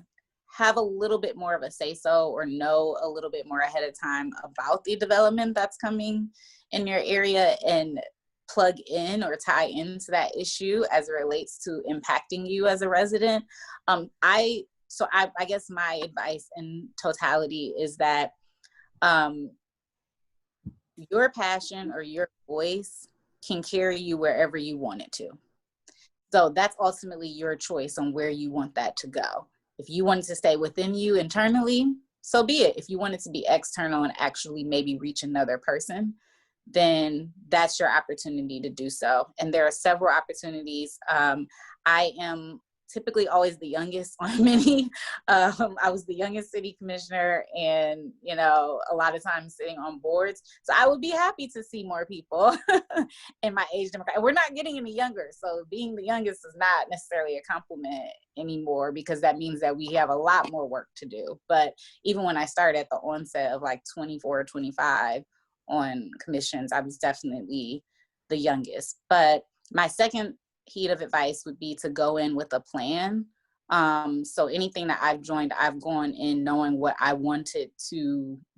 have a little bit more of a say-so or know a little bit more ahead of time about the development that's coming in your area and plug in or tie into that issue as it relates to impacting you as a resident. I guess my advice in totality is that your passion or your voice can carry you wherever you want it to. So that's ultimately your choice on where you want that to go. If you want it to stay within you internally, so be it. If you want it to be external and actually maybe reach another person, then that's your opportunity to do so. And there are several opportunities. I am typically always the youngest on many. I was the youngest city commissioner and, a lot of times sitting on boards. So I would be happy to see more people in my age demographic. We're not getting any younger. So being the youngest is not necessarily a compliment anymore because that means that we have a lot more work to do. But even when I started at the onset of like 24 or 25 on commissions, I was definitely the youngest. But my second heat of advice would be to go in with a plan. So anything that I've joined, I've gone in knowing what I wanted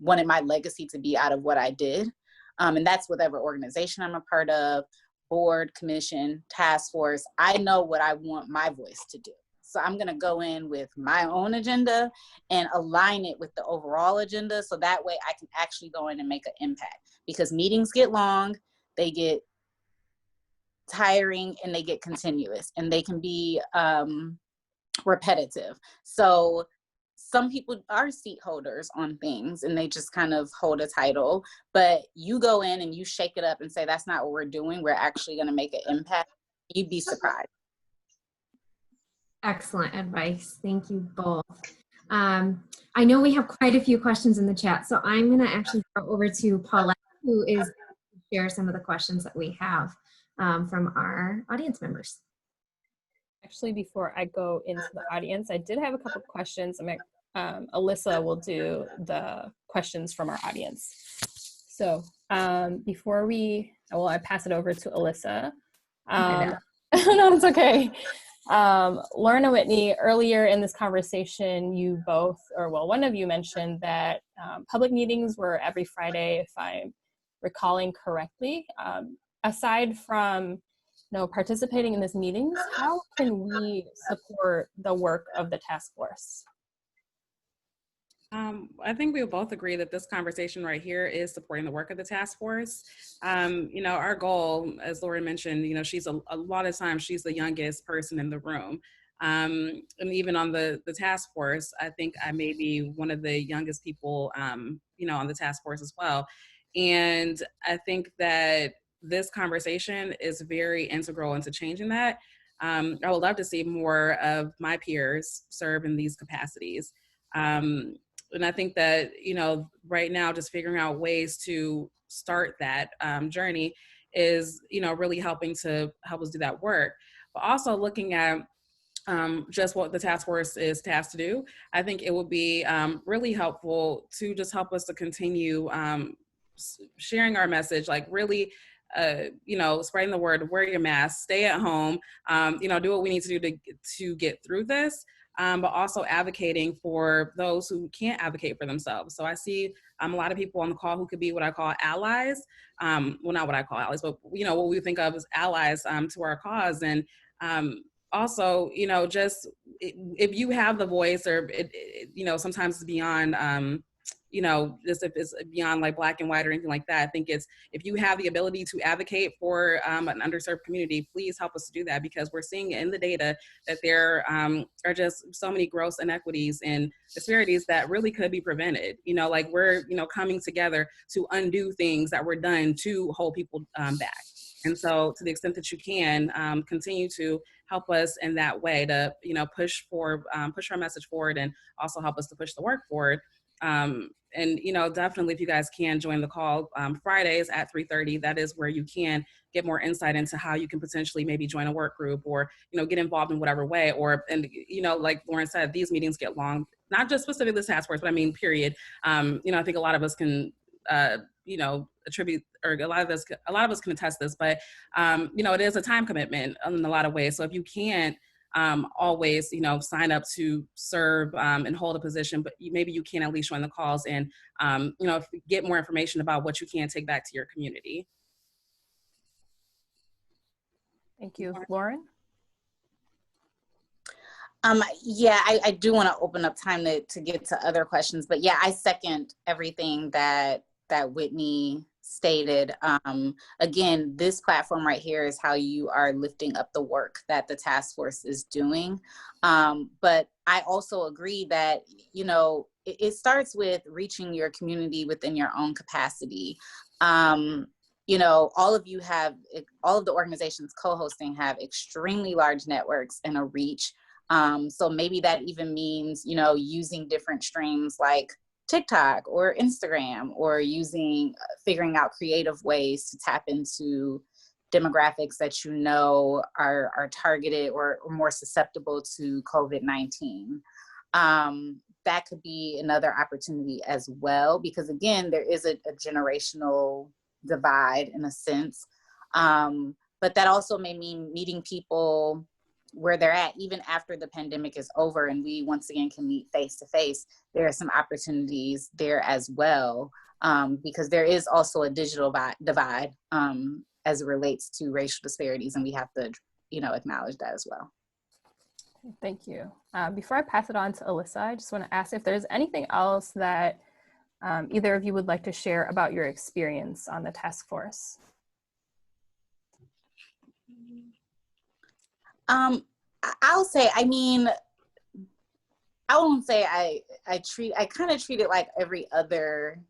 my legacy to be out of what I did. And that's whatever organization I'm a part of, board, commission, task force. I know what I want my voice to do. So I'm going to go in with my own agenda and align it with the overall agenda. So that way I can actually go in and make an impact, because meetings get long, they get tiring, and they get continuous, and they can be repetitive. So some people are seat holders on things and they just kind of hold a title, but you go in and you shake it up and say, that's not what we're doing. We're actually going to make an impact. You'd be surprised. Excellent advice. Thank you both. I know we have quite a few questions in the chat, so I'm going to actually throw over to Paulette, who is going to share some of the questions that we have from our audience members. Actually, before I go into the audience, I did have a couple of questions. Alyssa will do the questions from our audience. So before I pass it over to Alyssa. No, it's okay. Lauren and Whitney, earlier in this conversation, you both, one of you mentioned that public meetings were every Friday, if I'm recalling correctly. Aside from participating in these meetings, how can we support the work of the task force? I think we both agree that this conversation right here is supporting the work of the task force. Our goal, as Lauren mentioned, she's a lot of times she's the youngest person in the room. And even on the task force, I think I may be one of the youngest people, on the task force as well. And I think that this conversation is very integral into changing that. I would love to see more of my peers serve in these capacities. And I think that, right now, just figuring out ways to start that journey is, really helping to help us do that work. But also looking at just what the task force is tasked to do, I think it would be really helpful to just help us to continue sharing our message, like really, spreading the word, wear your mask, stay at home, do what we need to do to get through this. But also advocating for those who can't advocate for themselves. So I see a lot of people on the call who could be what I call allies. Well, not what I call allies, but what we think of as allies to our cause. And also, just if you have the voice, or sometimes it's beyond, just if it's beyond like black and white or anything like that. I think it's, if you have the ability to advocate for an underserved community, please help us to do that, because we're seeing in the data that there are just so many gross inequities and disparities that really could be prevented. We're, coming together to undo things that were done to hold people back. And so to the extent that you can, continue to help us in that way to, push our message forward and also help us to push the work forward. And, definitely if you guys can join the call Fridays at 3:30, that is where you can get more insight into how you can potentially maybe join a work group or, get involved in whatever way. Like Lauren said, these meetings get long, not just specifically this task force, but I mean, period. I think a lot of us can, attribute, or a lot of us can attest this, but, it is a time commitment in a lot of ways. So if you can't, always, sign up to serve and hold a position, but maybe you can at least join the calls and, get more information about what you can take back to your community. Thank you. Lauren? Yeah, I do want to open up time to get to other questions, but yeah, I second everything that Whitney stated. Again, this platform right here is how you are lifting up the work that the task force is doing. But I also agree that, it starts with reaching your community within your own capacity. All of the organizations co-hosting have extremely large networks and a reach. So maybe that even means, using different streams like TikTok or Instagram, or figuring out creative ways to tap into demographics that are targeted or more susceptible to COVID-19. That could be another opportunity as well, because again, there is a generational divide in a sense. But that also may mean meeting people where they're at, even after the pandemic is over and we once again can meet face to face. There are some opportunities there as well, because there is also a digital divide as it relates to racial disparities, and we have to, acknowledge that as well. Thank you. Before I pass it on to Alyssa, I just want to ask if there's anything else that either of you would like to share about your experience on the task force. I'll say, I won't say I kind of treat it like every other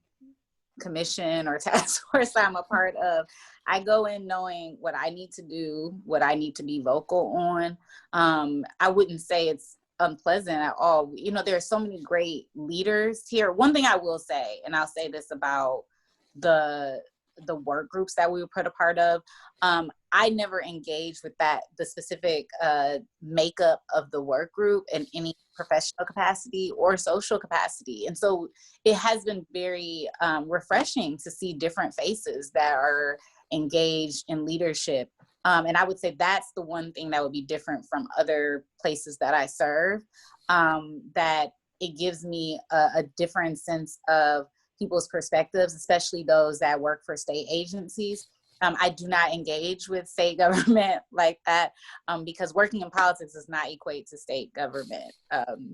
commission or task force I'm a part of. I go in knowing what I need to do, what I need to be vocal on. I wouldn't say it's unpleasant at all. There are so many great leaders here. One thing I will say, and I'll say this about the work groups that we were put a part of, I never engaged with the specific makeup of the work group in any professional capacity or social capacity. And so it has been very refreshing to see different faces that are engaged in leadership. And I would say that's the one thing that would be different from other places that I serve, that it gives me a different sense of people's perspectives, especially those that work for state agencies. I do not engage with state government like that, because working in politics does not equate to state government.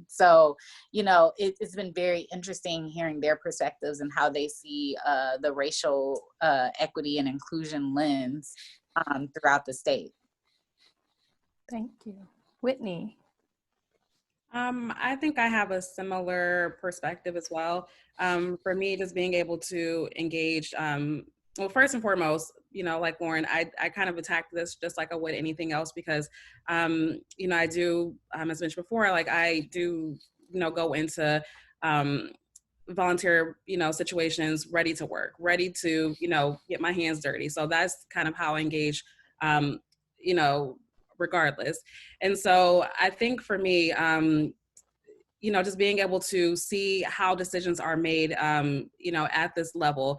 So, it's been very interesting hearing their perspectives and how they see the racial equity and inclusion lens throughout the state. Thank you. Whitney. I think I have a similar perspective as well. For me, just being able to engage, well, first and foremost, like Lauren, I kind of attacked this just like I would anything else, because, I do, as mentioned before, like I do, go into volunteer, situations ready to work, ready to, get my hands dirty. So that's kind of how I engage, regardless. And so I think for me, just being able to see how decisions are made, at this level,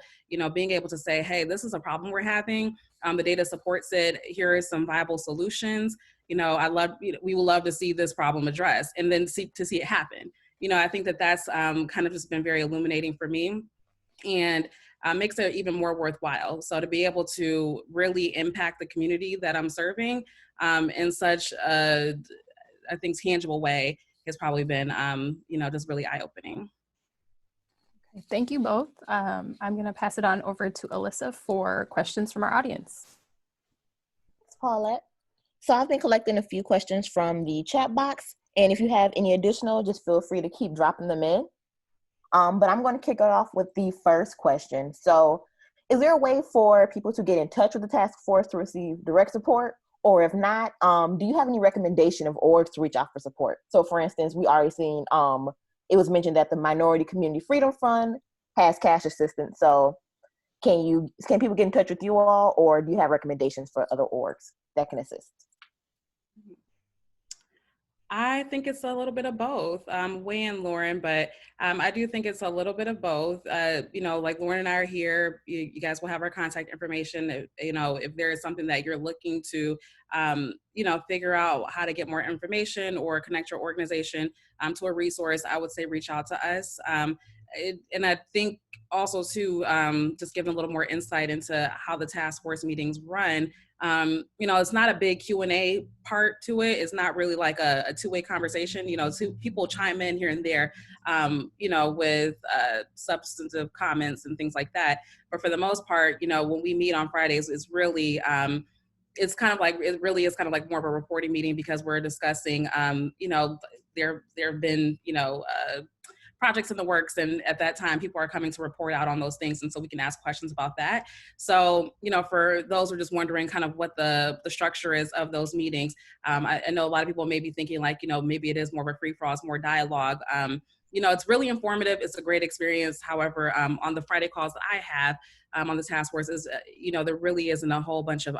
being able to say, hey, this is a problem we're having. The data supports it. Here are some viable solutions. We would love to see this problem addressed, and then see it happen. I think that's kind of just been very illuminating for me, and makes it even more worthwhile. So to be able to really impact the community that I'm serving in such a, I think, tangible way has probably been, just really eye-opening. Okay, thank you both. I'm going to pass it on over to Alyssa for questions from our audience. Thanks, Paulette. So I've been collecting a few questions from the chat box, and if you have any additional, just feel free to keep dropping them in. But I'm going to kick it off with the first question. So Is there a way for people to get in touch with the task force to receive direct support? Or if not, do you have any recommendation of orgs to reach out for support? So for instance, we already seen, it was mentioned that the Minority Community Freedom Fund has cash assistance. So can people get in touch with you all, or do you have recommendations for other orgs that can assist? I think it's a little bit of both. Weigh in, Lauren, but I do think it's a little bit of both. Like Lauren and I are here, you guys will have our contact information. If there is something that you're looking to, figure out how to get more information or connect your organization to a resource, I would say reach out to us. And I think also too, just giving a little more insight into how the task force meetings run. It's not a big Q&A part to it. It's not really like a two-way conversation. Two people chime in here and there, with substantive comments and things like that. But for the most part, when we meet on Fridays, it's really, it really is kind of like more of a reporting meeting, because we're discussing, there have been, projects in the works, and at that time people are coming to report out on those things, and so we can ask questions about that. So for those who are just wondering kind of what the structure is of those meetings, I know a lot of people may be thinking like, maybe it is more of a free-for-all, it's more dialogue. It's really informative, it's a great experience. However, on the Friday calls that I have on the task force is there really isn't a whole bunch of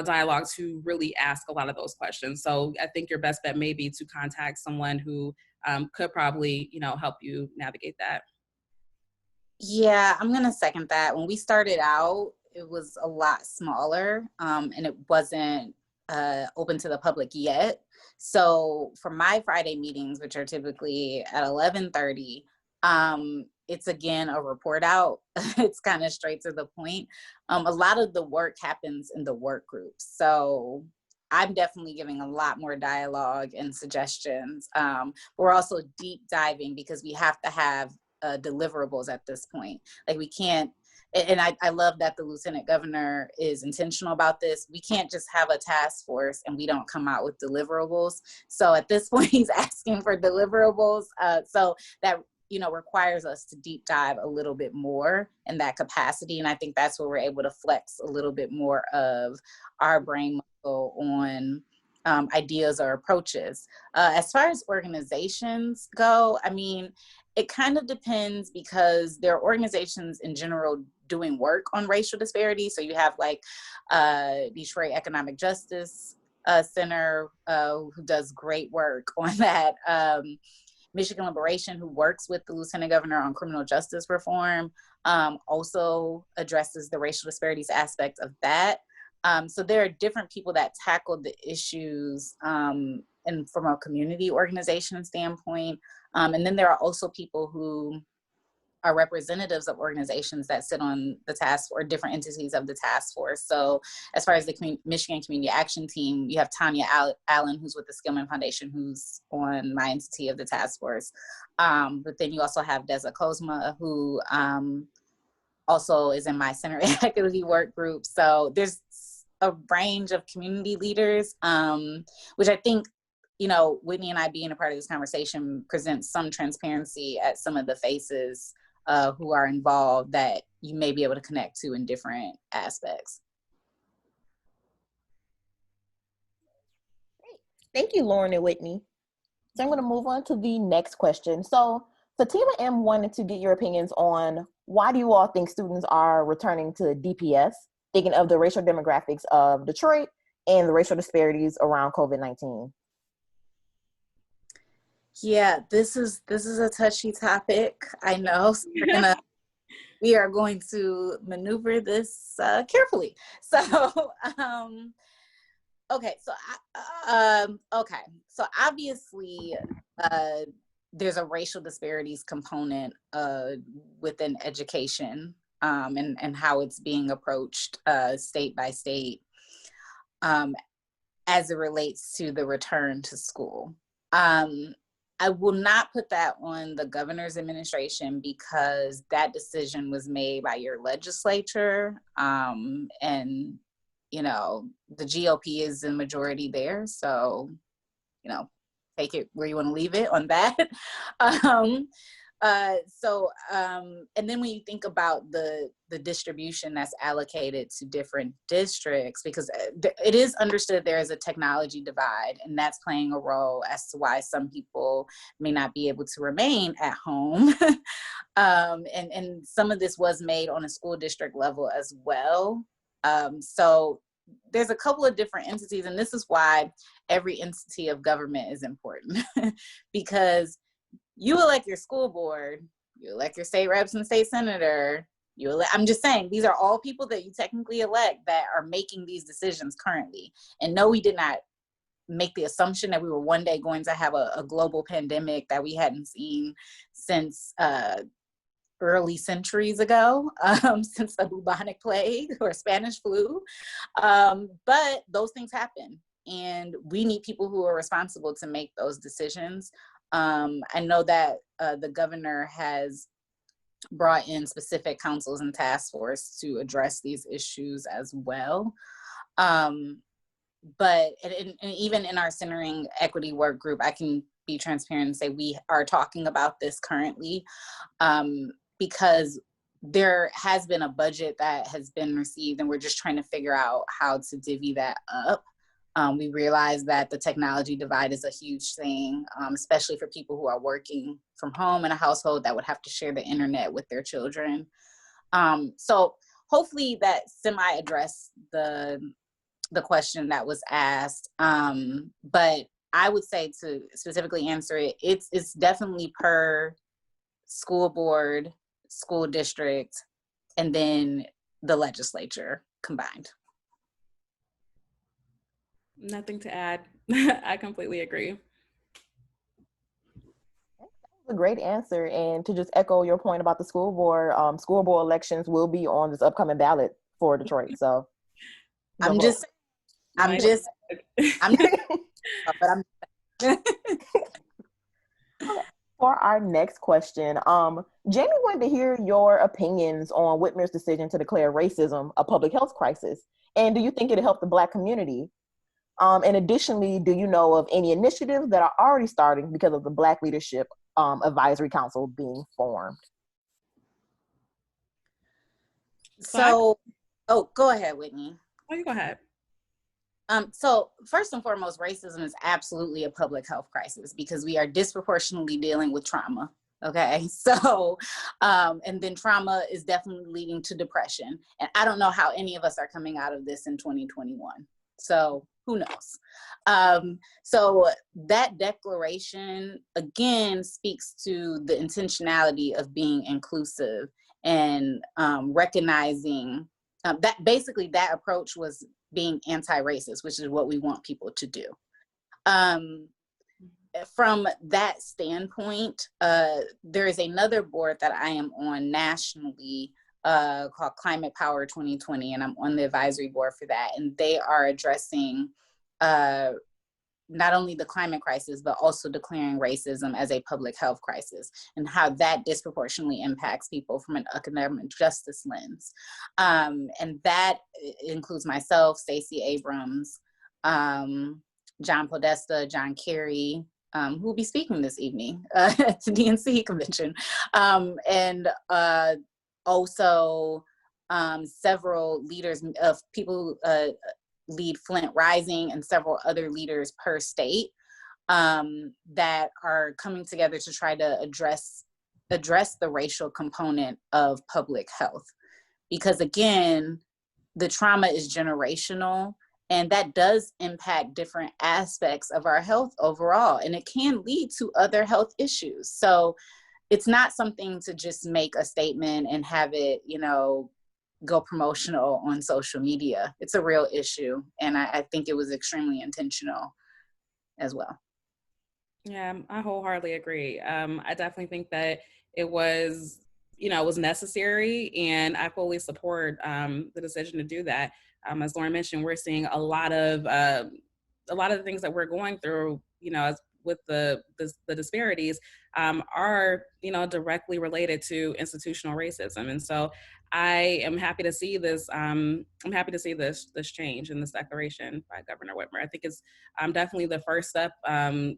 dialogue to really ask a lot of those questions. So I think your best bet may be to contact someone who could probably, help you navigate that. Yeah, I'm going to second that. When we started out, it was a lot smaller, and it wasn't open to the public yet. So for my Friday meetings, which are typically at 11:30, it's again a report out. It's kind of straight to the point. A lot of the work happens in the work groups. So I'm definitely giving a lot more dialogue and suggestions. We're also deep diving because we have to have deliverables at this point. Like we can't, and I love that the Lieutenant Governor is intentional about this. We can't just have a task force and we don't come out with deliverables. So at this point, he's asking for deliverables. So that requires us to deep dive a little bit more in that capacity. And I think that's where we're able to flex a little bit more of our brain muscle on ideas or approaches. As far as organizations go, I mean, it kind of depends, because there are organizations in general doing work on racial disparities. So you have like Detroit Economic Justice Center, who does great work on that. Michigan Liberation, who works with the Lieutenant Governor on criminal justice reform, also addresses the racial disparities aspect of that. So there are different people that tackle the issues and from a community organization standpoint. And then there are also people who are representatives of organizations that sit on the task, or different entities of the task force. So as far as the Michigan Community Action Team, you have Tanya Allen, who's with the Skillman Foundation, who's on my entity of the task force. But then you also have Deza Kozma, who also is in my center equity work group. So there's a range of community leaders, which I think, Whitney and I being a part of this conversation presents some transparency at some of the faces who are involved that you may be able to connect to in different aspects. Great. Thank you, Lauren and Whitney. So I'm going to move on to the next question. So Fatima M. wanted to get your opinions on why do you all think students are returning to DPS, thinking of the racial demographics of Detroit and the racial disparities around COVID-19? Yeah, this is a touchy topic. I know. So we are going to maneuver this carefully. So, okay. So obviously, there's a racial disparities component within education and how it's being approached state by state as it relates to the return to school. I will not put that on the governor's administration, because that decision was made by your legislature. And, the GOP is the majority there. So, take it where you want to leave it on that. And then when you think about the distribution that's allocated to different districts, because it is understood there is a technology divide, and that's playing a role as to why some people may not be able to remain at home. And some of this was made on a school district level as well. So there's a couple of different entities, and this is why every entity of government is important because you elect your school board, you elect your state reps and state senator, I'm just saying, these are all people that you technically elect that are making these decisions currently. And no, we did not make the assumption that we were one day going to have a global pandemic that we hadn't seen since early centuries ago, since the bubonic plague or Spanish flu. But those things happen, and we need people who are responsible to make those decisions. I know that the governor has brought in specific councils and task force to address these issues as well. But even in our centering equity work group, I can be transparent and say we are talking about this currently because there has been a budget that has been received, and we're just trying to figure out how to divvy that up. We realize that the technology divide is a huge thing, especially for people who are working from home in a household that would have to share the internet with their children. So hopefully that semi-addressed the question that was asked. But I would say, to specifically answer it, it's definitely per school board, school district, and then the legislature combined. Nothing to add. I completely agree. A great answer. And to just echo your point about the school board elections will be on this upcoming ballot for Detroit. So I'm just For our next question, Jamie wanted to hear your opinions on Whitmer's decision to declare racism a public health crisis. And do you think it'll help the Black community? And additionally, do you know of any initiatives that are already starting because of the Black Leadership Advisory Council being formed? So, go ahead, Whitney. Oh, you go ahead. So first and foremost, racism is absolutely a public health crisis because we are disproportionately dealing with trauma. Okay, so, and then trauma is definitely leading to depression. And I don't know how any of us are coming out of this in 2021. So who knows? So that declaration, again, speaks to the intentionality of being inclusive and recognizing that basically that approach was being anti-racist, which is what we want people to do. From that standpoint, there is another board that I am on nationally called Climate Power 2020, and I'm on the advisory board for that. And they are addressing not only the climate crisis, but also declaring racism as a public health crisis and how that disproportionately impacts people from an economic justice lens. And that includes myself, Stacey Abrams, John Podesta, John Kerry, who will be speaking this evening at the DNC convention. And also several leaders of people lead Flint Rising and several other leaders per state that are coming together to try to address the racial component of public health. Because again, the trauma is generational, and that does impact different aspects of our health overall, and it can lead to other health issues. So it's not something to just make a statement and have it, go promotional on social media. It's a real issue, and I think it was extremely intentional as well. Yeah, I wholeheartedly agree. I definitely think that it was, it was necessary, and I fully support the decision to do that. As Lauren mentioned, we're seeing a lot of the things that we're going through, as with the disparities are, directly related to institutional racism. And so I am happy to see this. I'm happy to see this change in this declaration by Governor Whitmer. I think it's definitely the first step. I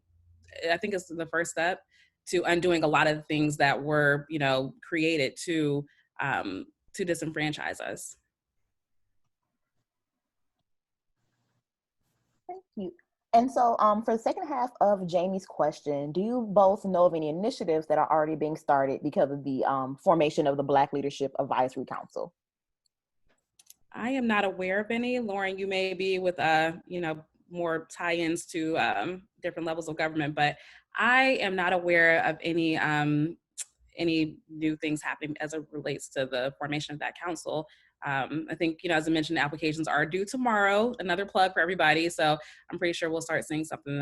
think it's the first step to undoing a lot of the things that were, created to disenfranchise us. Thank you. And so for the second half of Jamie's question, do you both know of any initiatives that are already being started because of the formation of the Black Leadership Advisory Council? I am not aware of any. Lauren, you may be with, more tie-ins to different levels of government, but I am not aware of any new things happening as it relates to the formation of that council. I think, as I mentioned, applications are due tomorrow. Another plug for everybody. So I'm pretty sure we'll start seeing something,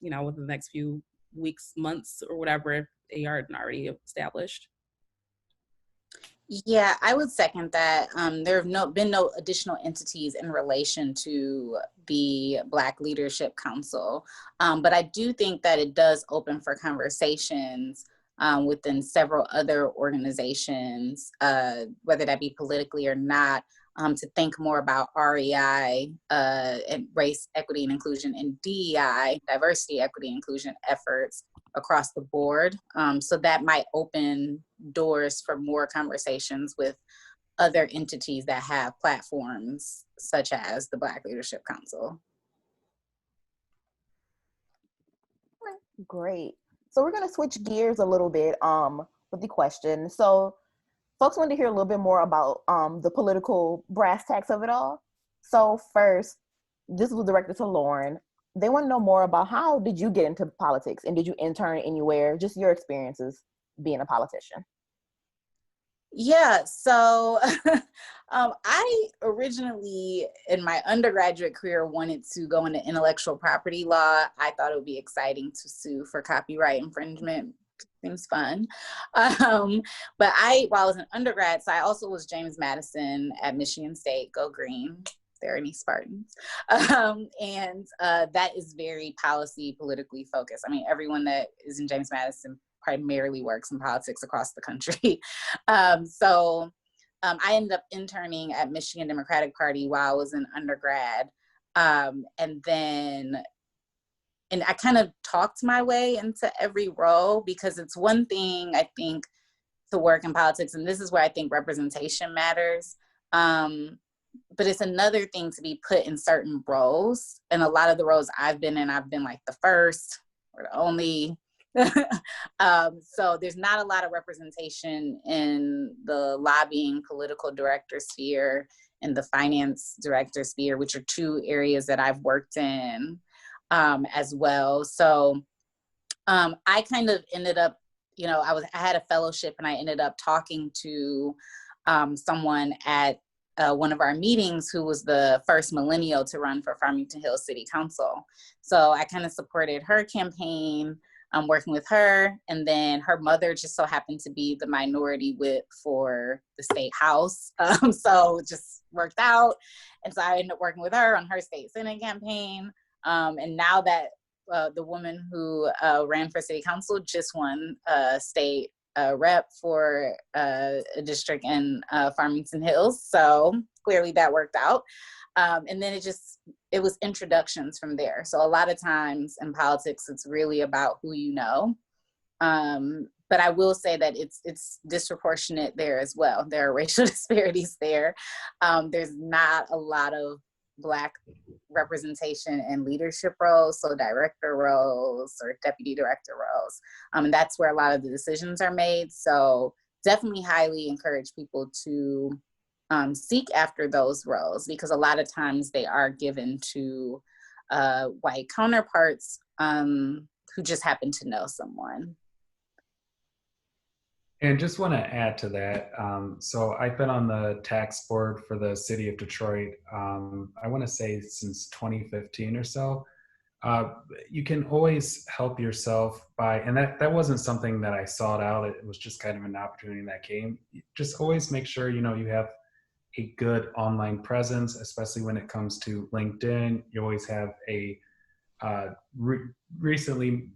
within the next few weeks, months, or whatever, if they aren't already established. Yeah, I would second that. There have been no additional entities in relation to the Black Leadership Council, but I do think that it does open for conversations within several other organizations, whether that be politically or not, to think more about REI and race, equity, and inclusion, and DEI, diversity, equity, inclusion efforts across the board. So that might open doors for more conversations with other entities that have platforms such as the Black Leadership Council. Great. So we're going to switch gears a little bit with the question. So folks want to hear a little bit more about the political brass tacks of it all. So first, this was directed to Lauren. They want to know more about how did you get into politics, and did you intern anywhere? Just your experiences being a politician. Yeah, so I originally, in my undergraduate career, wanted to go into intellectual property law. I thought it would be exciting to sue for copyright infringement. Seems fun. But while I was an undergrad, so I also was James Madison at Michigan State. Go Green. If there are any Spartans. And that is very politically focused. I mean, everyone that is in James Madison primarily works in politics across the country. So I ended up interning at Michigan Democratic Party while I was an undergrad. And I kind of talked my way into every role, because it's one thing, I think, to work in politics, and this is where I think representation matters. But it's another thing to be put in certain roles. And a lot of the roles I've been in, I've been like the first or the only. So there's not a lot of representation in the lobbying political director sphere and the finance director sphere, which are two areas that I've worked in as well. So I kind of ended up, I had a fellowship, and I ended up talking to someone at one of our meetings who was the first millennial to run for Farmington Hills City Council. So I kind of supported her campaign. Working with her, and then her mother just so happened to be the minority whip for the state house. So it just worked out. And so I ended up working with her on her state senate campaign. And now that the woman who ran for city council just won state rep for a district in Farmington Hills. So clearly that worked out. And then it was introductions from there. So a lot of times in politics, it's really about who you know. But I will say that it's disproportionate there as well. There are racial disparities there. There's not a lot of Black representation in leadership roles, so director roles or deputy director roles. And that's where a lot of the decisions are made. So definitely highly encourage people to seek after those roles, because a lot of times they are given to white counterparts who just happen to know someone. And just want to add to that. So I've been on the tax board for the city of Detroit, I want to say since 2015 or so. You can always help yourself by, and that wasn't something that I sought out. It was just kind of an opportunity that came. Just always make sure, you have a good online presence, especially when it comes to LinkedIn. You always have a recently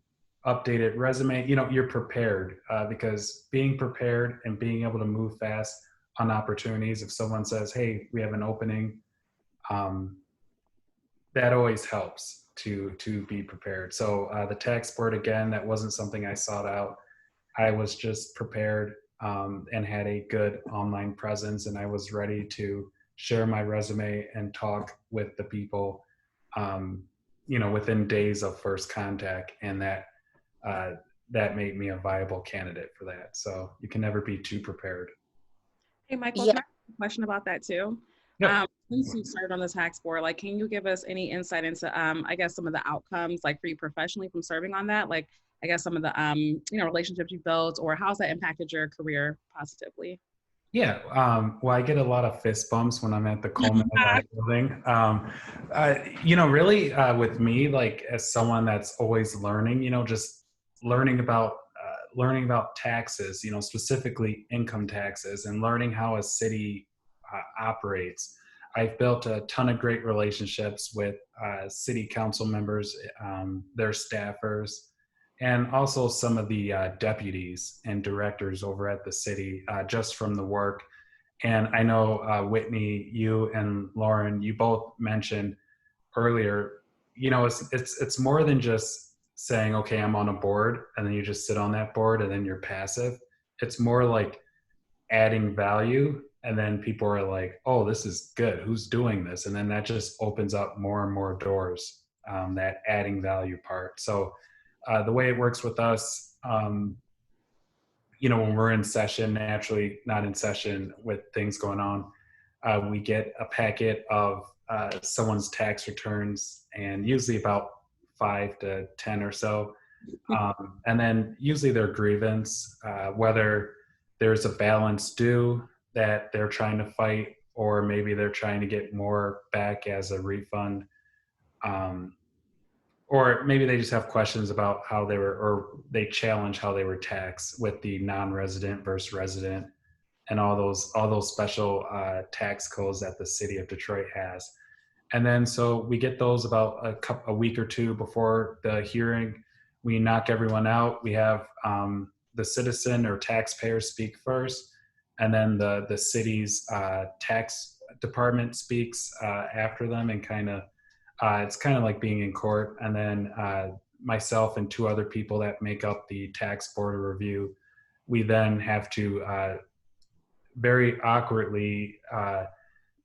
updated resume. You're prepared, because being prepared and being able to move fast on opportunities, if someone says, hey, we have an opening, that always helps. to be prepared. So the tax board, again, that wasn't something I sought out. I was just prepared and had a good online presence, and I was ready to share my resume and talk with the people, within days of first contact, and that made me a viable candidate for that. So you can never be too prepared. Hey, Michael, Yeah. can I ask a question about that too? Yep. Since you served on the tax board, like, can you give us any insight into, I guess, some of the outcomes, like, for you professionally from serving on that? Like, I guess some of the, relationships you built, or how's that impacted your career positively? Yeah, well, I get a lot of fist bumps when I'm at the Coleman building. Really, with me, like, as someone that's always learning, just learning about taxes, specifically income taxes, and learning how a city operates. I've built a ton of great relationships with city council members, their staffers, and also some of the deputies and directors over at the city, just from the work. And I know, Whitney, you and Lauren, you both mentioned earlier, it's more than just saying, okay, I'm on a board, and then you just sit on that board and then you're passive. It's more like adding value, and then people are like, oh, this is good, who's doing this? And then that just opens up more and more doors, that adding value part. So the way it works with us, when we're in session, naturally not in session with things going on, we get a packet of someone's tax returns, and usually about 5 to 10 or so. And then usually their grievance, whether there's a balance due that they're trying to fight, or maybe they're trying to get more back as a refund. Or maybe they just have questions about how they were, or they challenge how they were taxed with the non-resident versus resident, and all those special tax codes that the city of Detroit has. And then so we get those about a week or two before the hearing. We knock everyone out. We have the citizen or taxpayer speak first, and then the city's tax department speaks after them, and it's kind of like being in court. And then myself and 2 other people that make up the tax board of review, we then have to very awkwardly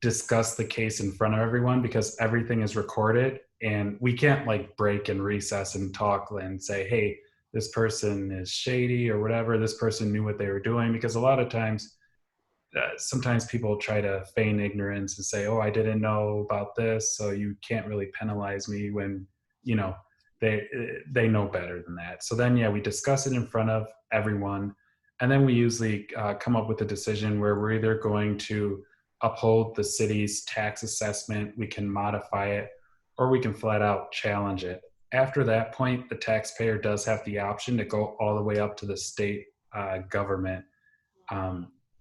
discuss the case in front of everyone, because everything is recorded, and we can't like break and recess and talk and say, hey, this person is shady or whatever, this person knew what they were doing. Because a lot of times, sometimes people try to feign ignorance and say, oh, I didn't know about this, so you can't really penalize me, when they know better than that. So then, yeah, we discuss it in front of everyone, and then we usually come up with a decision where we're either going to uphold the city's tax assessment, we can modify it, or we can flat out challenge it. After that point, the taxpayer does have the option to go all the way up to the state government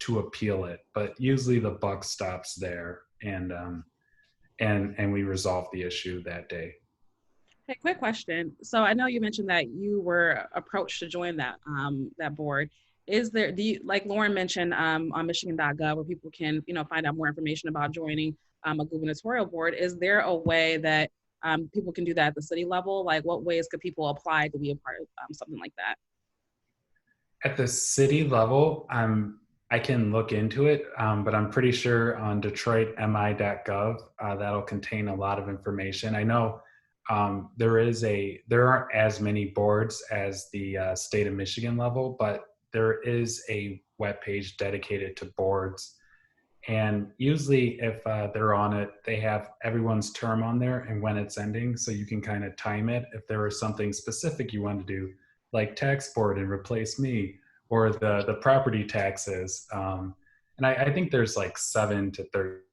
to appeal it, but usually the buck stops there, and we resolve the issue that day. Hey, quick question. So I know you mentioned that you were approached to join that board. Like Lauren mentioned, on Michigan.gov, where people can find out more information about joining a gubernatorial board, is there a way that people can do that at the city level? Like, what ways could people apply to be a part of something like that? At the city level, I can look into it, but I'm pretty sure on DetroitMI.gov, that'll contain a lot of information. I know there aren't as many boards as the state of Michigan level, but there is a webpage dedicated to boards. And usually if they're on it, they have everyone's term on there and when it's ending, so you can kind of time it. If there was something specific you wanted to do, like tax board and replace me, or the property taxes. And I think there's like 7 to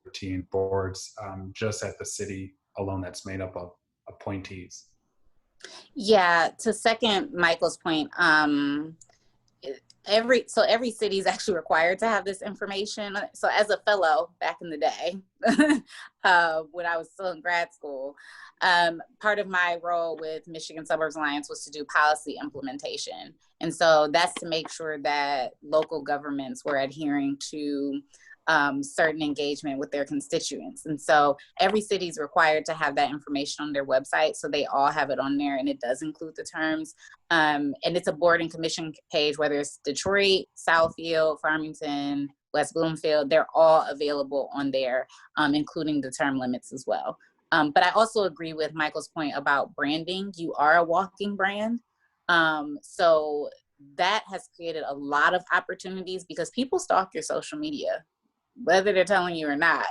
13 boards just at the city alone that's made up of appointees. Yeah, to second Michael's point, every city is actually required to have this information. So as a fellow back in the day, when I was still in grad school, part of my role with Michigan Suburbs Alliance was to do policy implementation. And so that's to make sure that local governments were adhering to certain engagement with their constituents. And so every city is required to have that information on their website. So they all have it on there, and it does include the terms. And it's a board and commission page, whether it's Detroit, Southfield, Farmington, West Bloomfield, they're all available on there, including the term limits as well. But I also agree with Michael's point about branding. You are a walking brand. So that has created a lot of opportunities because people stalk your social media, whether they're telling you or not.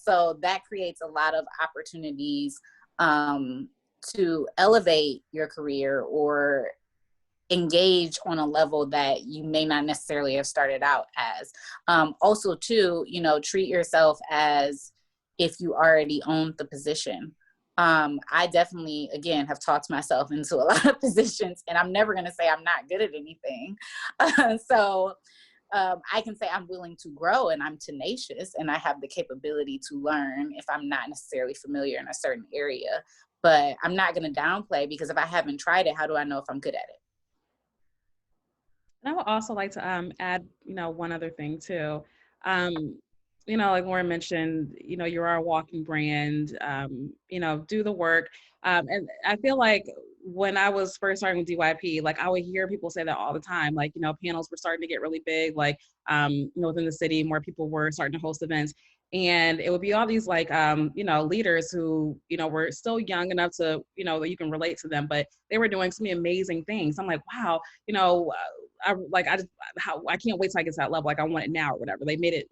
So that creates a lot of opportunities to elevate your career or engage on a level that you may not necessarily have started out as. Also too, treat yourself as if you already owned the position. I definitely, again, have talked myself into a lot of positions, and I'm never going to say I'm not good at anything. So I can say I'm willing to grow, and I'm tenacious, and I have the capability to learn if I'm not necessarily familiar in a certain area. But I'm not going to downplay, because if I haven't tried it, how do I know if I'm good at it? And I would also like to add, one other thing too. Like Lauren mentioned, you are a walking brand, do the work. And I feel like when I was first starting with DYP, like I would hear people say that all the time, like, panels were starting to get really big, like, within the city, more people were starting to host events. And it would be all these like, leaders who, were still young enough to, that you can relate to them, but they were doing so many amazing things. I'm like, wow, I can't wait till I get to that level. Like I want it now or whatever. They made it,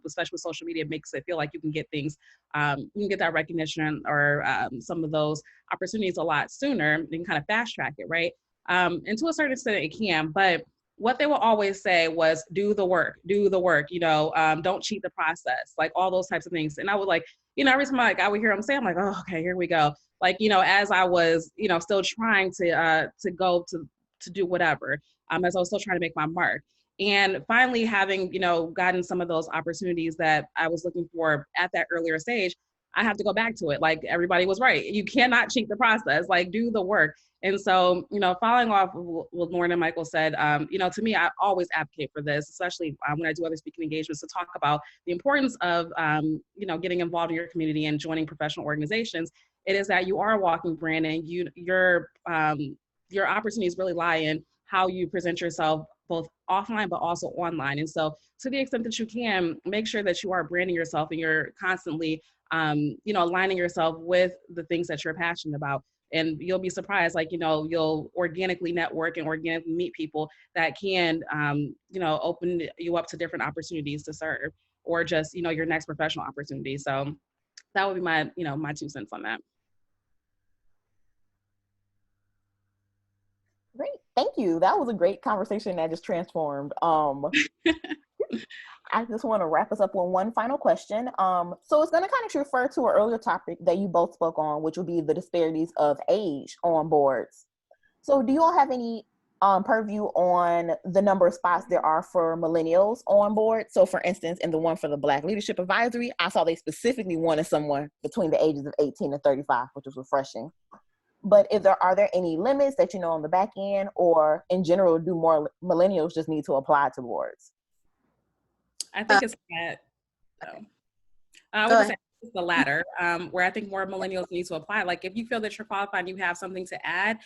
especially with social media, makes it feel like you can get things, you can get that recognition or some of those opportunities a lot sooner. You can kind of fast track it, right? And to a certain extent it can, but what they will always say was do the work, don't cheat the process, like all those types of things. And I would like, every time I would hear them say, I'm like, oh, okay, here we go. Like, as I was, still trying to go to do whatever, as I was still trying to make my mark. And finally having, gotten some of those opportunities that I was looking for at that earlier stage, I have to go back to it. Like everybody was right. You cannot cheat the process, like do the work. And so, following off what Lauren and Michael said, to me, I always advocate for this, especially when I do other speaking engagements, to talk about the importance of, getting involved in your community and joining professional organizations. It is that you are a walking brand, and your opportunities really lie in how you present yourself both offline but also online. And so to the extent that you can, make sure that you are branding yourself and you're constantly aligning yourself with the things that you're passionate about. And you'll be surprised, like, you'll organically network and organically meet people that can, open you up to different opportunities to serve, or just, your next professional opportunity. So that would be my, my 2 cents on that. Great, thank you. That was a great conversation that just transformed. I just want to wrap us up with one final question. So it's going to kind of refer to an earlier topic that you both spoke on, which would be the disparities of age on boards. So do you all have any purview on the number of spots there are for millennials on board? So for instance, in the one for the Black Leadership Advisory, I saw they specifically wanted someone between the ages of 18 and 35, which was refreshing. But are there any limits that on the back end, or in general, do more millennials just need to apply to boards? I think it's that. I would say it's the latter, where I think more millennials need to apply. Like if you feel that you're qualified and you have something to add,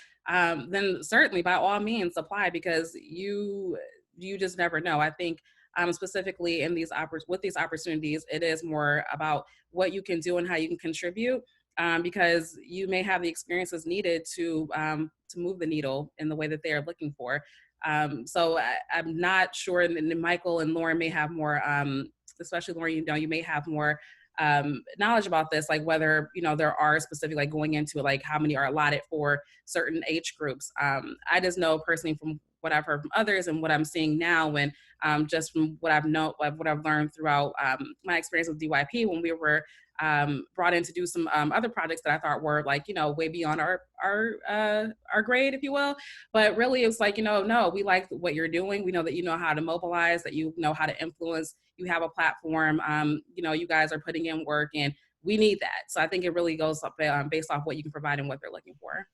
then certainly by all means apply, because you just never know. I think specifically in with these opportunities, it is more about what you can do and how you can contribute. Because you may have the experiences needed to move the needle in the way that they are looking for. So I'm not sure, and Michael and Lauren may have more, especially Lauren, you may have more knowledge about this, like whether, there are specific, like going into it, like how many are allotted for certain age groups. I just know personally from what I've heard from others and what I'm seeing now, and just from what I've learned throughout my experience with DYP, when we were brought in to do some other projects that I thought were like, way beyond our grade, if you will. But really it's like, no, we like what you're doing. We know that you know how to mobilize, that you know how to influence, you have a platform, you guys are putting in work, and we need that. So I think it really goes up based off what you can provide and what they're looking for.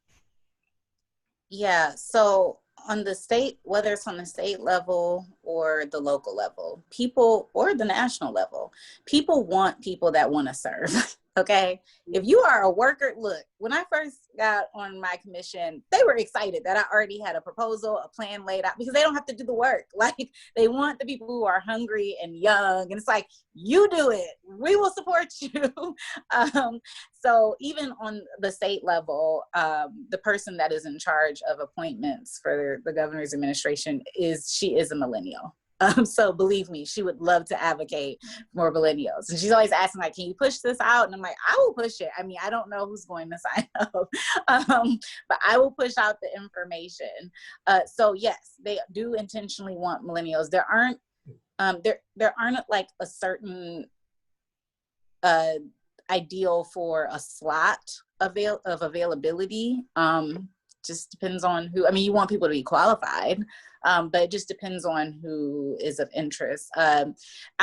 Yeah, so on the state, whether it's on the state level or the local level, people, or the national level, people want people that want to serve. Okay. If you are a worker, look, when I first got on my commission, they were excited that I already had a proposal, a plan laid out, because they don't have to do the work. Like, they want the people who are hungry and young. And it's like, you do it, we will support you. So even on the state level, the person that is in charge of appointments for the governor's administration she is a millennial. So believe me, she would love to advocate for more millennials. And she's always asking, like, can you push this out? And I'm like, I will push it. I mean, I don't know who's going to sign up, but I will push out the information. So yes, they do intentionally want millennials. There aren't like a certain ideal for a slot of availability. Just depends on who. I mean, you want people to be qualified, but it just depends on who is of interest. I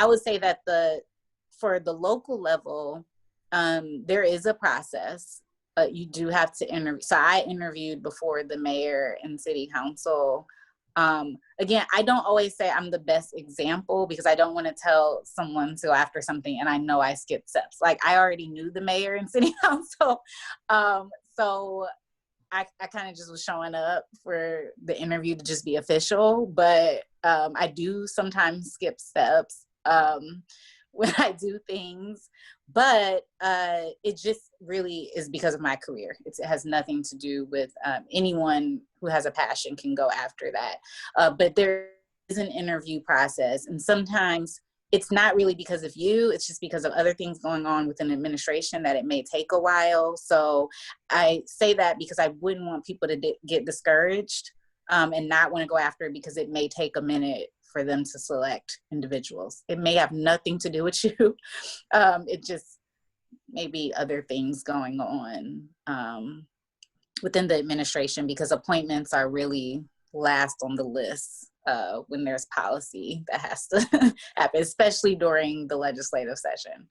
would say that for the local level, there is a process. You do have to interview. So I interviewed before the mayor and city council. Again, I don't always say I'm the best example, because I don't want to tell someone to go after something and I know I skipped steps. Like, I already knew the mayor and city council. So I kind of just was showing up for the interview to just be official, but I do sometimes skip steps when I do things, but it just really is because of my career. It has nothing to do with anyone who has a passion can go after that. But there is an interview process, and sometimes it's not really because of you, it's just because of other things going on within administration that it may take a while. So I say that because I wouldn't want people to get discouraged and not want to go after it, because it may take a minute for them to select individuals. It may have nothing to do with you. It just may be other things going on within the administration, because appointments are really last on the list when there's policy that has to happen, especially during the legislative session.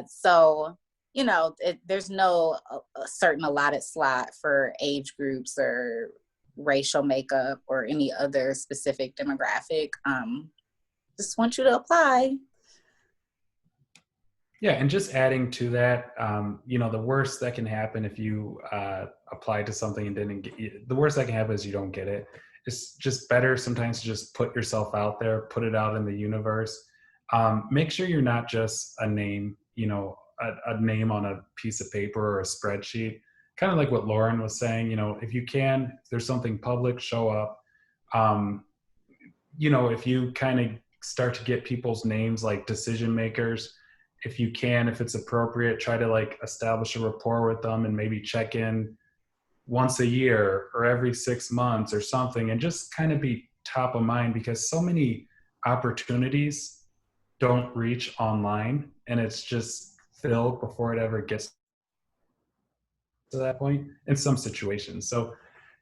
So, you know, there's no certain allotted slot for age groups or racial makeup or any other specific demographic. Just want you to apply. Yeah, and just adding to that, you know, the worst that can happen if you apply to something and didn't get the worst that can happen is you don't get it. It's just better sometimes to just put yourself out there, put it out in the universe. Make sure you're not just a name, you know, a name on a piece of paper or a spreadsheet. Kind of like what Lauren was saying, you know, if you can, if there's something public, show up. You know, if you kind of start to get people's names, like decision makers, if you can, if it's appropriate, try to like establish a rapport with them and maybe check in once a year or every 6 months or something, and just kind of be top of mind, because so many opportunities don't reach online and it's just filled before it ever gets to that point in some situations. So,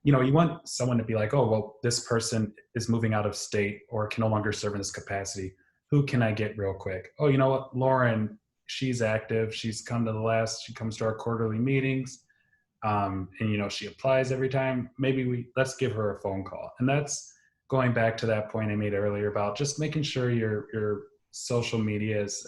you know, you want someone to be like, oh, well, this person is moving out of state or can no longer serve in this capacity. Who can I get real quick? Oh, you know what? Lauren, she's active. She comes to our quarterly meetings. And, you know, she applies every time. Maybe let's give her a phone call. And that's going back to that point I made earlier about just making sure your social media is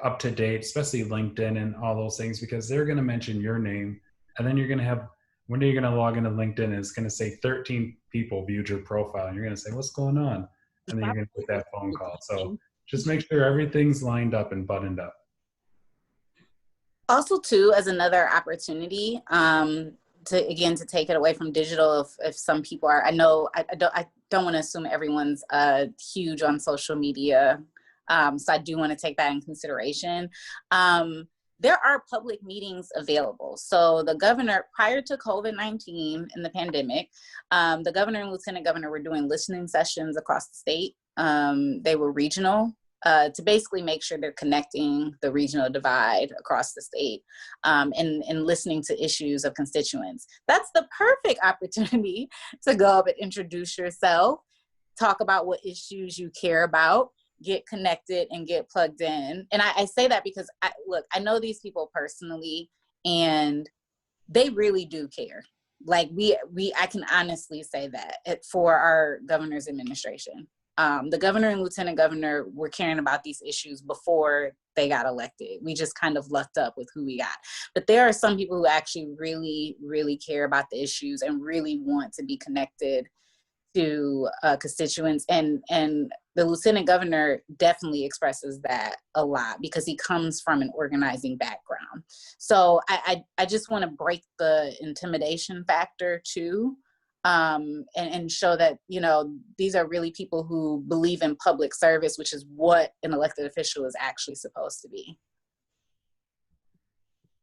up to date, especially LinkedIn and all those things, because they're going to mention your name. And then when you're going to log into LinkedIn, and it's going to say 13 people viewed your profile. And you're going to say, what's going on? And then you're going to get that phone call. So just make sure everything's lined up and buttoned up. Also, too, as another opportunity to take it away from digital, if some people are, I don't want to assume everyone's huge on social media. So I do want to take that in consideration. There are public meetings available. So the governor, prior to COVID-19 and the pandemic, the governor and lieutenant governor were doing listening sessions across the state. They were regional. To basically make sure they're connecting the regional divide across the state and listening to issues of constituents. That's the perfect opportunity to go up and introduce yourself, talk about what issues you care about, get connected and get plugged in. And I say that because, I know these people personally, and they really do care. Like I can honestly say that for our governor's administration. The governor and lieutenant governor were caring about these issues before they got elected. We just kind of lucked up with who we got. But there are some people who actually really, really care about the issues and really want to be connected to constituents. And the lieutenant governor definitely expresses that a lot because he comes from an organizing background. So I just want to break the intimidation factor too. And show that, you know, these are really people who believe in public service, which is what an elected official is actually supposed to be.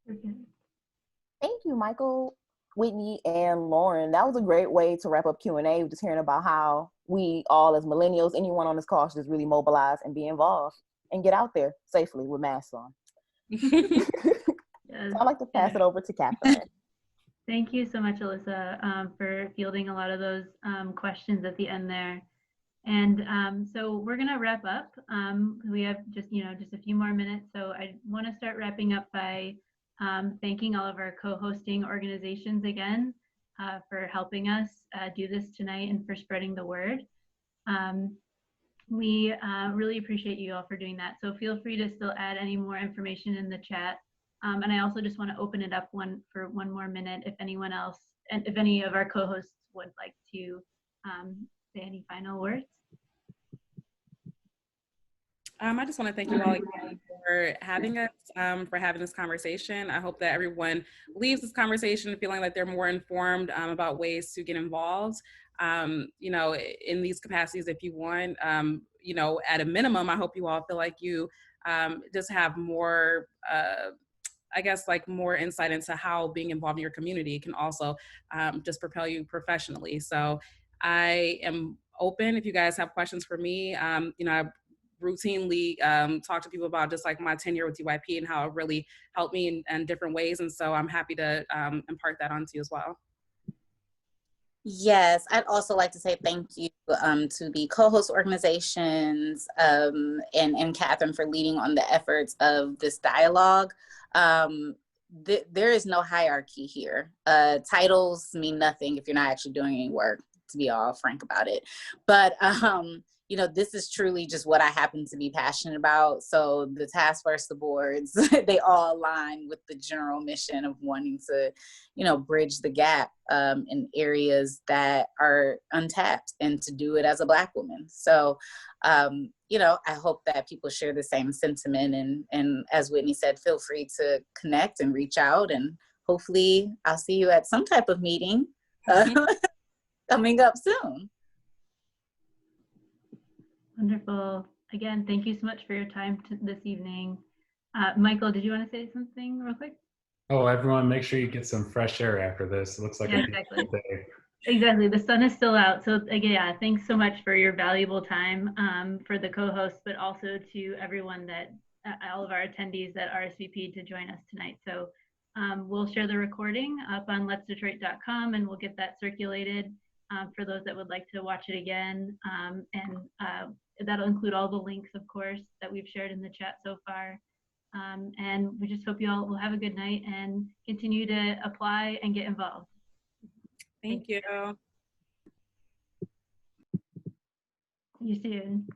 Thank you, Michael, Whitney, and Lauren. That was a great way to wrap up Q&A, just hearing about how we all as millennials, anyone on this call should just really mobilize and be involved and get out there safely with masks on. Yes. So I'd like to pass it over to Catherine. Thank you so much, Alyssa, for fielding a lot of those questions at the end there. And so we're going to wrap up. We have just a few more minutes. So I want to start wrapping up by thanking all of our co-hosting organizations again for helping us do this tonight and for spreading the word. We really appreciate you all for doing that. So feel free to still add any more information in the chat. And I also just want to open it up for one more minute if anyone else, and if any of our co-hosts would like to say any final words. I just want to thank you all again for having us, for having this conversation. I hope that everyone leaves this conversation feeling like they're more informed about ways to get involved, you know, in these capacities if you want. You know, at a minimum, I hope you all feel like you just have more I guess, like more insight into how being involved in your community can also just propel you professionally. So I am open if you guys have questions for me. You know, I routinely talk to people about just like my tenure with UIP and how it really helped me in different ways. And so I'm happy to impart that onto you as well. Yes, I'd also like to say thank you to the co-host organizations and Catherine for leading on the efforts of this dialogue. There is no hierarchy here. Titles mean nothing if you're not actually doing any work, to be all frank about it. But you know, this is truly just what I happen to be passionate about. So the task force, the boards, they all align with the general mission of wanting to, you know, bridge the gap in areas that are untapped and to do it as a Black woman. So, you know, I hope that people share the same sentiment. And as Whitney said, feel free to connect and reach out. And hopefully I'll see you at some type of meeting coming up soon. Wonderful. Again, thank you so much for your time this evening. Michael, did you want to say something real quick? Oh, everyone, make sure you get some fresh air after this. It looks like a beautiful day. Exactly. The sun is still out. So again, yeah, thanks so much for your valuable time for the co-hosts, but also to everyone that, all of our attendees that RSVP'd to join us tonight. So we'll share the recording up on letsdetroit.com and we'll get that circulated for those that would like to watch it again. And that'll include all the links, of course, that we've shared in the chat so far. And we just hope you all will have a good night and continue to apply and get involved. Thank you. See you soon.